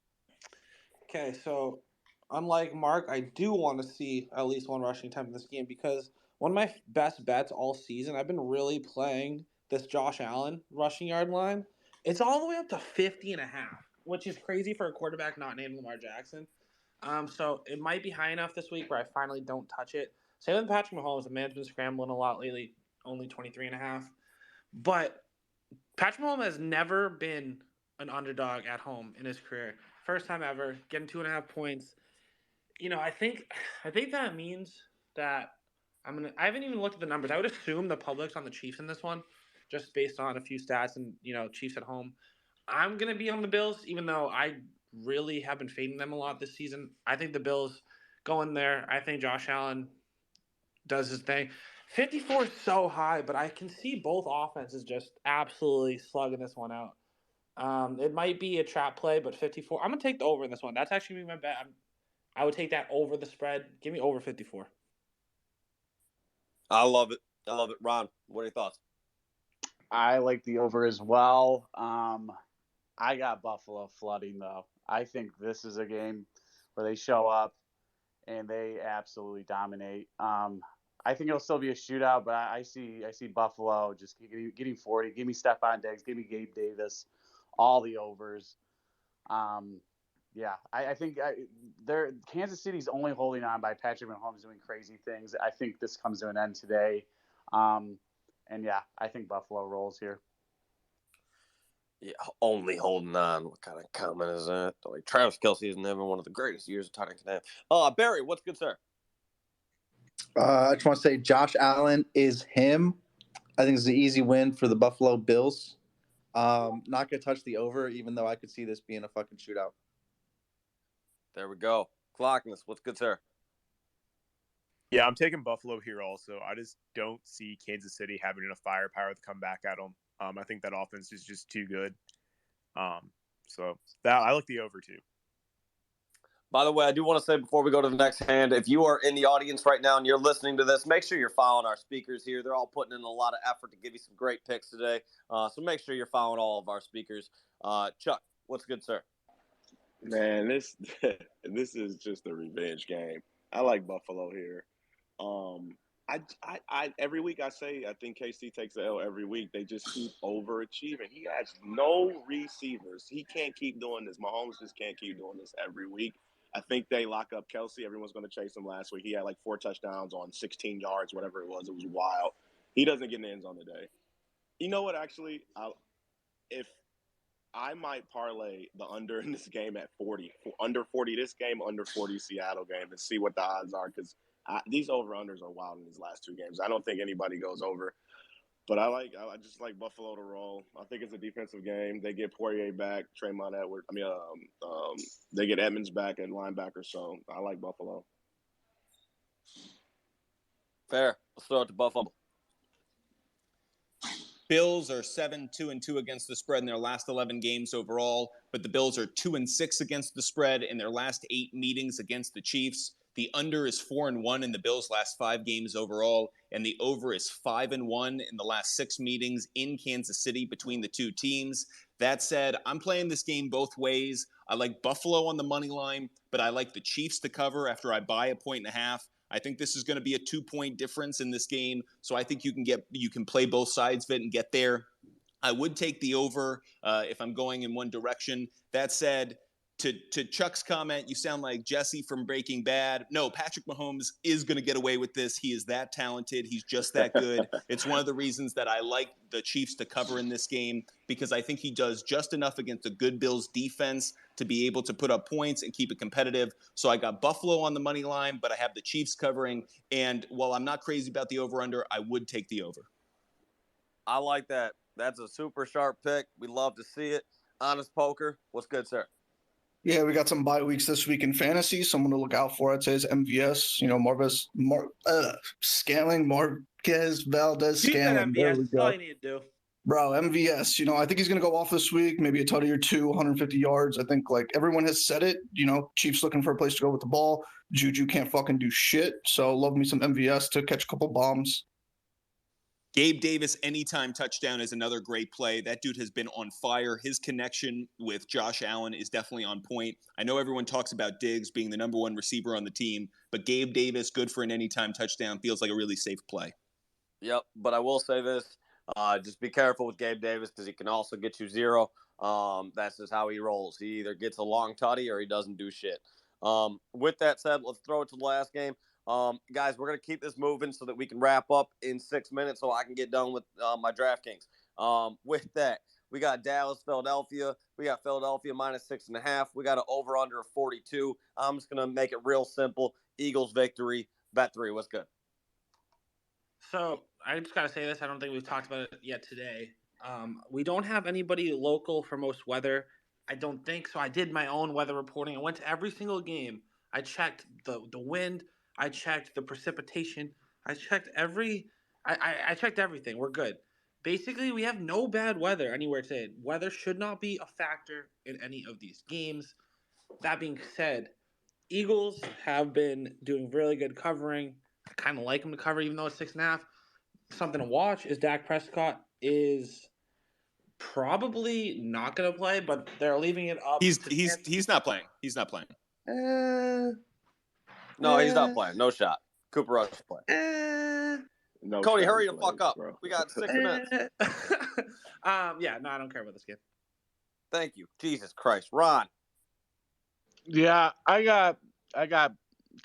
Okay, so unlike Mark, I do want to see at least one rushing attempt in this game because one of my best bets all season, I've been really playing this Josh Allen rushing yard line. It's all the way up to 50 and a half, which is crazy for a quarterback not named Lamar Jackson. So it might be high enough this week where I finally don't touch it. Same with Patrick Mahomes. The man's been scrambling a lot lately, only 23 and a half. But Patrick Mahomes has never been an underdog at home in his career. First time ever, getting 2.5 points. I think that means that I haven't even looked at the numbers. I would assume the public's on the Chiefs in this one, just based on a few stats and Chiefs at home. I'm gonna be on the Bills, even though I really have been fading them a lot this season. I think the Bills go in there. I think Josh Allen does his thing. 54 is so high, but I can see both offenses just absolutely slugging this one out. It might be a trap play, but 54. I'm gonna take the over in this one. That's actually my bet. I would take that over the spread. Give me over 54. I love it. Ron, what are your thoughts? I like the over as well. I got Buffalo flooding though. I think this is a game where they show up and they absolutely dominate. I think it'll still be a shootout, but I see Buffalo just getting 40. Give me Stephon Diggs. Give me Gabe Davis. All the overs. Yeah, I think Kansas City's only holding on by Patrick Mahomes doing crazy things. I think this comes to an end today. And yeah, I think Buffalo rolls here. Yeah, only holding on. What kind of comment is that? Like Travis Kelce is never one of the greatest years of tight end can have. Barry, what's good, sir? I just want to say Josh Allen is him. I think it's an easy win for the Buffalo Bills. Not going to touch the over, even though I could see this being a fucking shootout. There we go. Clockness, what's good, sir? Yeah, I'm taking Buffalo here also. I just don't see Kansas City having enough firepower to come back at them. I think that offense is just too good. So that I like the over too. By the way, I do want to say before we go to the next hand, if you are in the audience right now and you're listening to this, make sure you're following our speakers here. They're all putting in a lot of effort to give you some great picks today. So make sure you're following all of our speakers. Chuck, what's good, sir? Man, this this is just a revenge game. I like Buffalo here. I every week I say I think KC takes the L every week. They just keep overachieving. He has no receivers. He can't keep doing this. Mahomes just can't keep doing this every week. I think they lock up Kelce. Everyone's going to chase him last week. He had like 4 touchdowns on 16 yards, whatever it was. It was wild. He doesn't get in the end zone today. You know what? Actually, if I might parlay the under in this game at 40. Under 40 this game, under 40 Seattle game, and see what the odds are, because these over-unders are wild in these last 2 games. I don't think anybody goes over. But I just like Buffalo to roll. I think it's a defensive game. They get Poirier back, Tremont Edwards. They get Edmonds back at linebacker, so I like Buffalo. Fair. Let's throw it to Buffalo. Bills are 7-2-2 against the spread in their last 11 games overall, but the Bills are 2-6 against the spread in their last 8 meetings against the Chiefs. The under is 4-1 in the Bills' last 5 games overall, and the over is 5-1 in the last 6 meetings in Kansas City between the two teams. That said, I'm playing this game both ways. I like Buffalo on the money line, but I like the Chiefs to cover after I buy 1.5. I think this is going to be a 2-point difference in this game, so I think you can play both sides of it and get there. I would take the over if I'm going in one direction. That said, to Chuck's comment, you sound like Jesse from Breaking Bad. No, Patrick Mahomes is going to get away with this. He is that talented. He's just that good. It's one of the reasons that I like the Chiefs to cover in this game, because I think he does just enough against a good Bills defense to be able to put up points and keep it competitive. So I got Buffalo on the money line, but I have the Chiefs covering. And while I'm not crazy about the over-under, I would take the over. I like that. That's a super sharp pick. We love to see it. Honest Poker, what's good, sir? Yeah, we got some bye weeks this week in fantasy. Someone to look out for, I'd say, is MVS. Scanling, Marquez, Valdez, Keep that Scanling. There MVS. we That's all go. you need to do. Bro, MVS, I think he's going to go off this week, maybe a tutty or 2, 150 yards. I think, like, everyone has said it. Chiefs looking for a place to go with the ball. Juju can't fucking do shit. So love me some MVS to catch a couple bombs. Gabe Davis anytime touchdown is another great play. That dude has been on fire. His connection with Josh Allen is definitely on point. I know everyone talks about Diggs being the number 1 receiver on the team, but Gabe Davis, good for an anytime touchdown, feels like a really safe play. Yep, but I will say this. Just be careful with Gabe Davis, because he can also get you 0. That's just how he rolls. He either gets a long tutty or he doesn't do shit. With that said, let's throw it to the last game. Guys, we're going to keep this moving so that we can wrap up in 6 minutes so I can get done with my DraftKings. With that, we got Dallas, Philadelphia. We got Philadelphia -6.5. We got an over-under of 42. I'm just going to make it real simple. Eagles victory. Bet 3. What's good? So I just gotta say this. I don't think we've talked about it yet today. We don't have anybody local for most weather. I don't think so. I did my own weather reporting. I went to every single game. I checked the wind. I checked the precipitation. I checked I checked everything. We're good. Basically, we have no bad weather anywhere today. Weather should not be a factor in any of these games. That being said, Eagles have been doing really good covering. I kind of like them to cover, even though it's 6.5. Something to watch is Dak Prescott is probably not going to play, but they're leaving it up to He's not playing. He's not playing. No, he's not playing. No shot. Cooper Rush is playing. No Cody, shot hurry he the fuck plays, up. bro. We got 6 minutes. Yeah, no, I don't care about this game. Thank you. Jesus Christ. Ron, Yeah, I got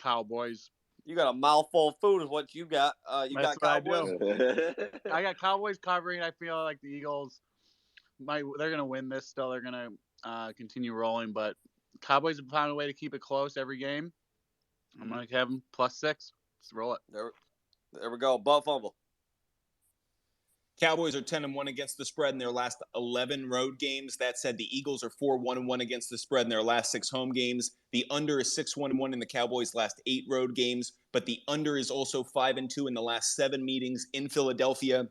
Cowboys. you got a mouthful of food is what you got. You That's got what I Cowboys? do. I got Cowboys covering. I feel like the Eagles they're gonna win this still. They're gonna continue rolling, but Cowboys have found a way to keep it close every game. I'm gonna have them +6. Let's roll it. There we go. Butt fumble. Cowboys are 10-1 against the spread in their last 11 road games. That said, the Eagles are 4-1-1 against the spread in their last 6 home games. The under is 6-1-1 in the Cowboys' last 8 road games, but the under is also 5-2 in the last 7 meetings in Philadelphia.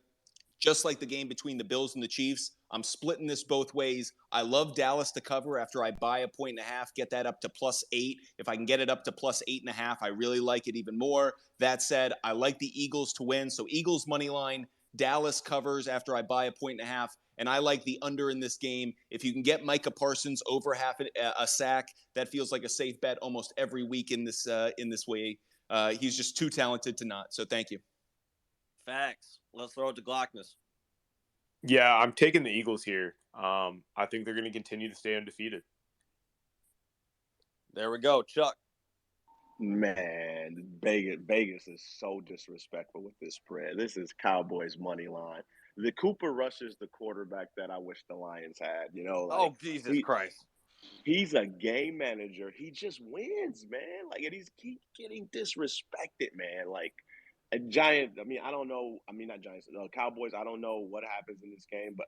Just like the game between the Bills and the Chiefs, I'm splitting this both ways. I love Dallas to cover after I buy a 1.5, get that up to +8. If I can get it up to +8.5, I really like it even more. That said, I like the Eagles to win. So Eagles money line, Dallas covers after I buy a 1.5, and I like the under in this game. If you can get Micah Parsons over half a sack, that feels like a safe bet almost every week in this way. He's just too talented to not. So thank you. Facts. Let's throw it to Glockness. Yeah, I'm taking the Eagles here. I think they're going to continue to stay undefeated. There we go. Chuck. Man, Vegas is so disrespectful with this spread. This is Cowboys money line. The Cooper Rush is the quarterback that I wish the Lions had. You know, like Jesus Christ. He's a game manager. He just wins, man. Like, and he's keep getting disrespected, man. Like a Giant. I mean, I don't know. I mean, not Giants. Cowboys. I don't know what happens in this game, but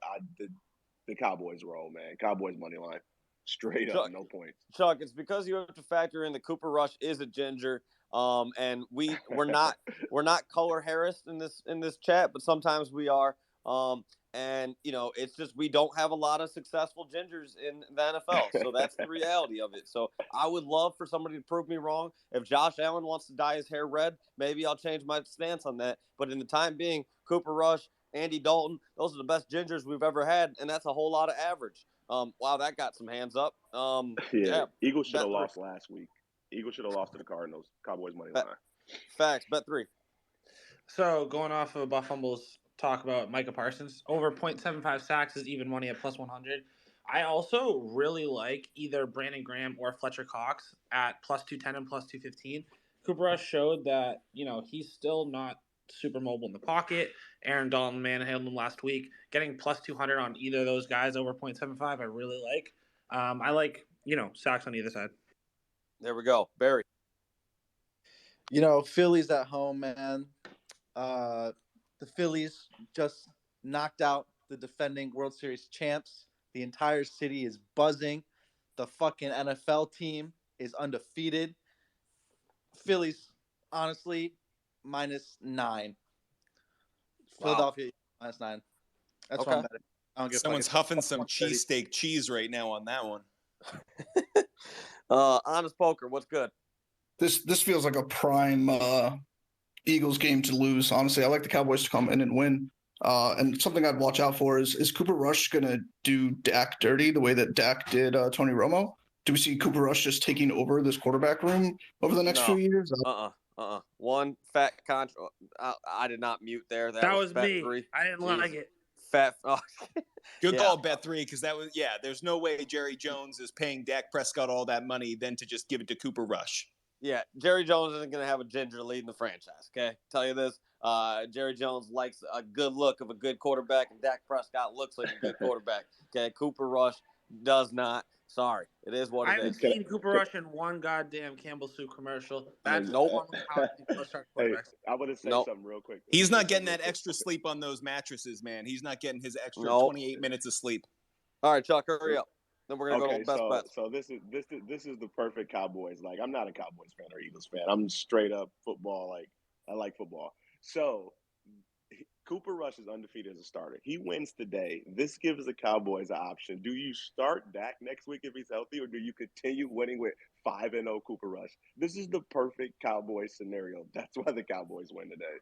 the Cowboys roll, man. Cowboys money line. Straight up, no points. Chuck, it's because you have to factor in the Cooper Rush is a ginger, and we're not color harassed in this chat, but sometimes we are, and it's just we don't have a lot of successful gingers in the NFL, so that's the reality of it. So I would love for somebody to prove me wrong. If Josh Allen wants to dye his hair red, maybe I'll change my stance on that. But in the time being, Cooper Rush, Andy Dalton, those are the best gingers we've ever had, and that's a whole lot of average. Wow, that got some hands up. Yeah. Eagles should have lost last week. Eagles should have lost to the Cardinals. Cowboys money line. Facts. Bet 3. So going off of Buff Fumble's talk about Micah Parsons, over 0.75 sacks is even money at +100. I also really like either Brandon Graham or Fletcher Cox at +210 and +215. Cooper Rush showed that he's still not super mobile in the pocket. Aaron Dalton manhandled him last week. Getting +200 on either of those guys over 0.75, I really like. I like sacks on either side. There we go, Barry. Phillies at home, man. The Phillies just knocked out the defending World Series champs. The entire city is buzzing. The fucking NFL team is undefeated. Phillies, honestly, -9. Philadelphia -9. That's okay. what I'm betting. I don't give Someone's huffing some cheesesteak cheese right now on that one. Honest poker, what's good? This feels like a prime Eagles game to lose. Honestly, I like the Cowboys to come in and win. And something I'd watch out for is Cooper Rush going to do Dak dirty the way that Dak did Tony Romo? Do we see Cooper Rush just taking over this quarterback room over the next few years? One fat contra. I did not mute there. That was bet me. 3. I didn't like it. Fat. Good call, bet 3, because that was there's no way Jerry Jones is paying Dak Prescott all that money then to just give it to Cooper Rush. Yeah, Jerry Jones isn't going to have a ginger leading the franchise, okay? Tell you this, Jerry Jones likes a good look of a good quarterback, and Dak Prescott looks like a good quarterback, okay? Cooper Rush does not. Sorry, it is what I it haven't is. seen Cooper Rush in one goddamn Campbell Soup commercial. That's just Nope. one of how people start Hey, quarterbacks. I want to say Nope. something real quick. He's not getting that extra sleep on those mattresses, man. He's not getting his extra Nope. 28 minutes of sleep. All right, Chuck, hurry up. Then we're gonna go Okay, to best bets. so this is the perfect Cowboys. Like, I'm not a Cowboys fan or Eagles fan. I'm straight up football. Like, I like football. So Cooper Rush is undefeated as a starter. He wins today. This gives the Cowboys an option. Do you start Dak next week if he's healthy, or do you continue winning with 5-0 Cooper Rush? This is the perfect Cowboys scenario. That's why the Cowboys win today.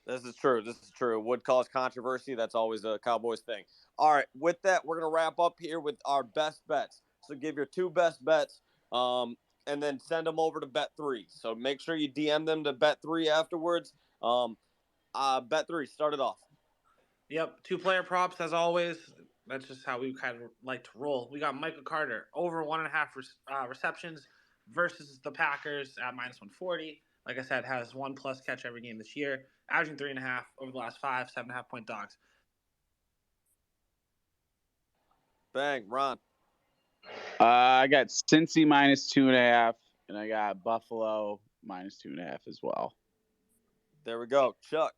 This is true. This is true. It would cause controversy. That's always a Cowboys thing. All right. With that, we're going to wrap up here with our best bets. So give your 2 best bets and then send them over to Bet3. So make sure you DM them to Bet3 afterwards. Bet3, start it off. Yep, 2-player props as always. That's just how we kind of like to roll. We got Michael Carter over 1.5 receptions versus the Packers at -140. Like I said, has 1+ catch every game this year, averaging 3.5 over the last 5, 7.5 point dogs. Bang, Ron. I got Cincy -2.5, and I got Buffalo -2.5 as well. There we go. Chuck.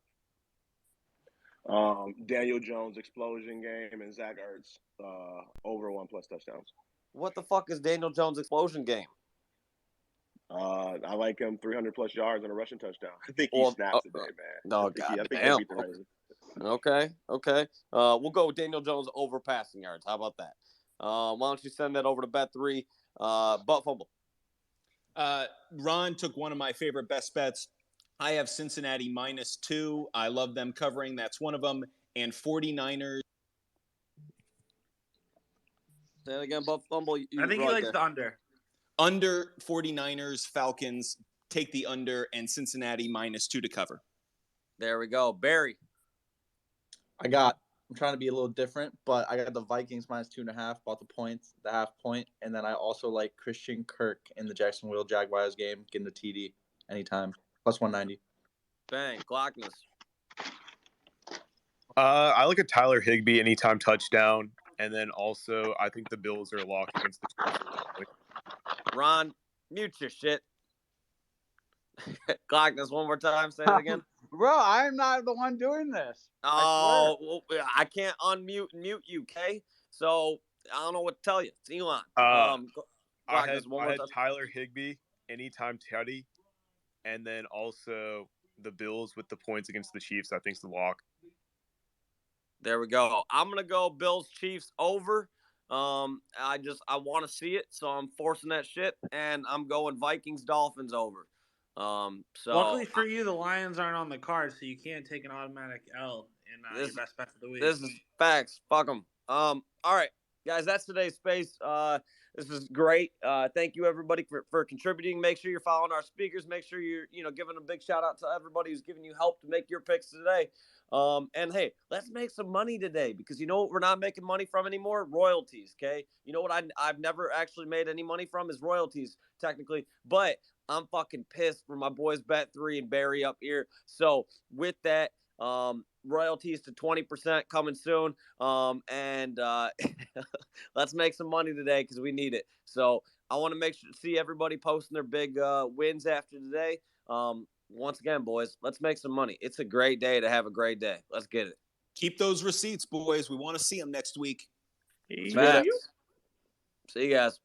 Daniel Jones explosion game and Zach Ertz over 1+ touchdowns. What the fuck is Daniel Jones' explosion game? I like him 300+ yards and a rushing touchdown. I think he snaps today, man. Oh, I think damn. they'll beat the Ravens. Okay. We'll go with Daniel Jones over passing yards. How about that? Why don't you send that over to Bet3? Butt Fumble. Ron took one of my favorite best bets. I have Cincinnati -2. I love them covering. That's one of them. And 49ers. Say it again, Butt Fumble. I think he likes the under. Under 49ers, Falcons, take the under, and Cincinnati -2 to cover. There we go. Barry. I'm trying to be a little different, but I got the Vikings -2.5, bought the points, the half point, and then I also like Christian Kirk in the Jacksonville Jaguars game, getting the TD anytime, +190. Bang. Glockness. I like a Tyler Higbee anytime touchdown, and then also I think the Bills are a lock against the Chiefs. Ron, mute your shit. Glockness, one more time. Say it again. Bro, I'm not the one doing this. Oh, well, I can't unmute and mute you, okay? So I don't know what to tell you. It's Elon. I Glockness, had Tyler Higbee anytime tutty, and then also the Bills with the points against the Chiefs. I think is the lock. There we go. I'm gonna go Bills Chiefs over. I want to see it, so I'm forcing that shit, and I'm going Vikings Dolphins over. So luckily for you, the Lions aren't on the card, so you can't take an automatic L in your best bet of the week. This is facts. Fuck them. All right, guys, that's today's space. This is great. Thank you everybody for contributing. Make sure you're following our speakers. Make sure you're giving a big shout out to everybody who's giving you help to make your picks today. And hey, let's make some money today, because you know what we're not making money from anymore? Royalties. Okay. You know what I've never actually made any money from is royalties, technically, but I'm fucking pissed for my boys Bet3 and Barry up here. So with that, royalties to 20% coming soon. And let's make some money today, because we need it. So I want to see everybody posting their big wins after today. Once again, boys, let's make some money. It's a great day to have a great day. Let's get it. Keep those receipts, boys. We want to see them next week. See you guys.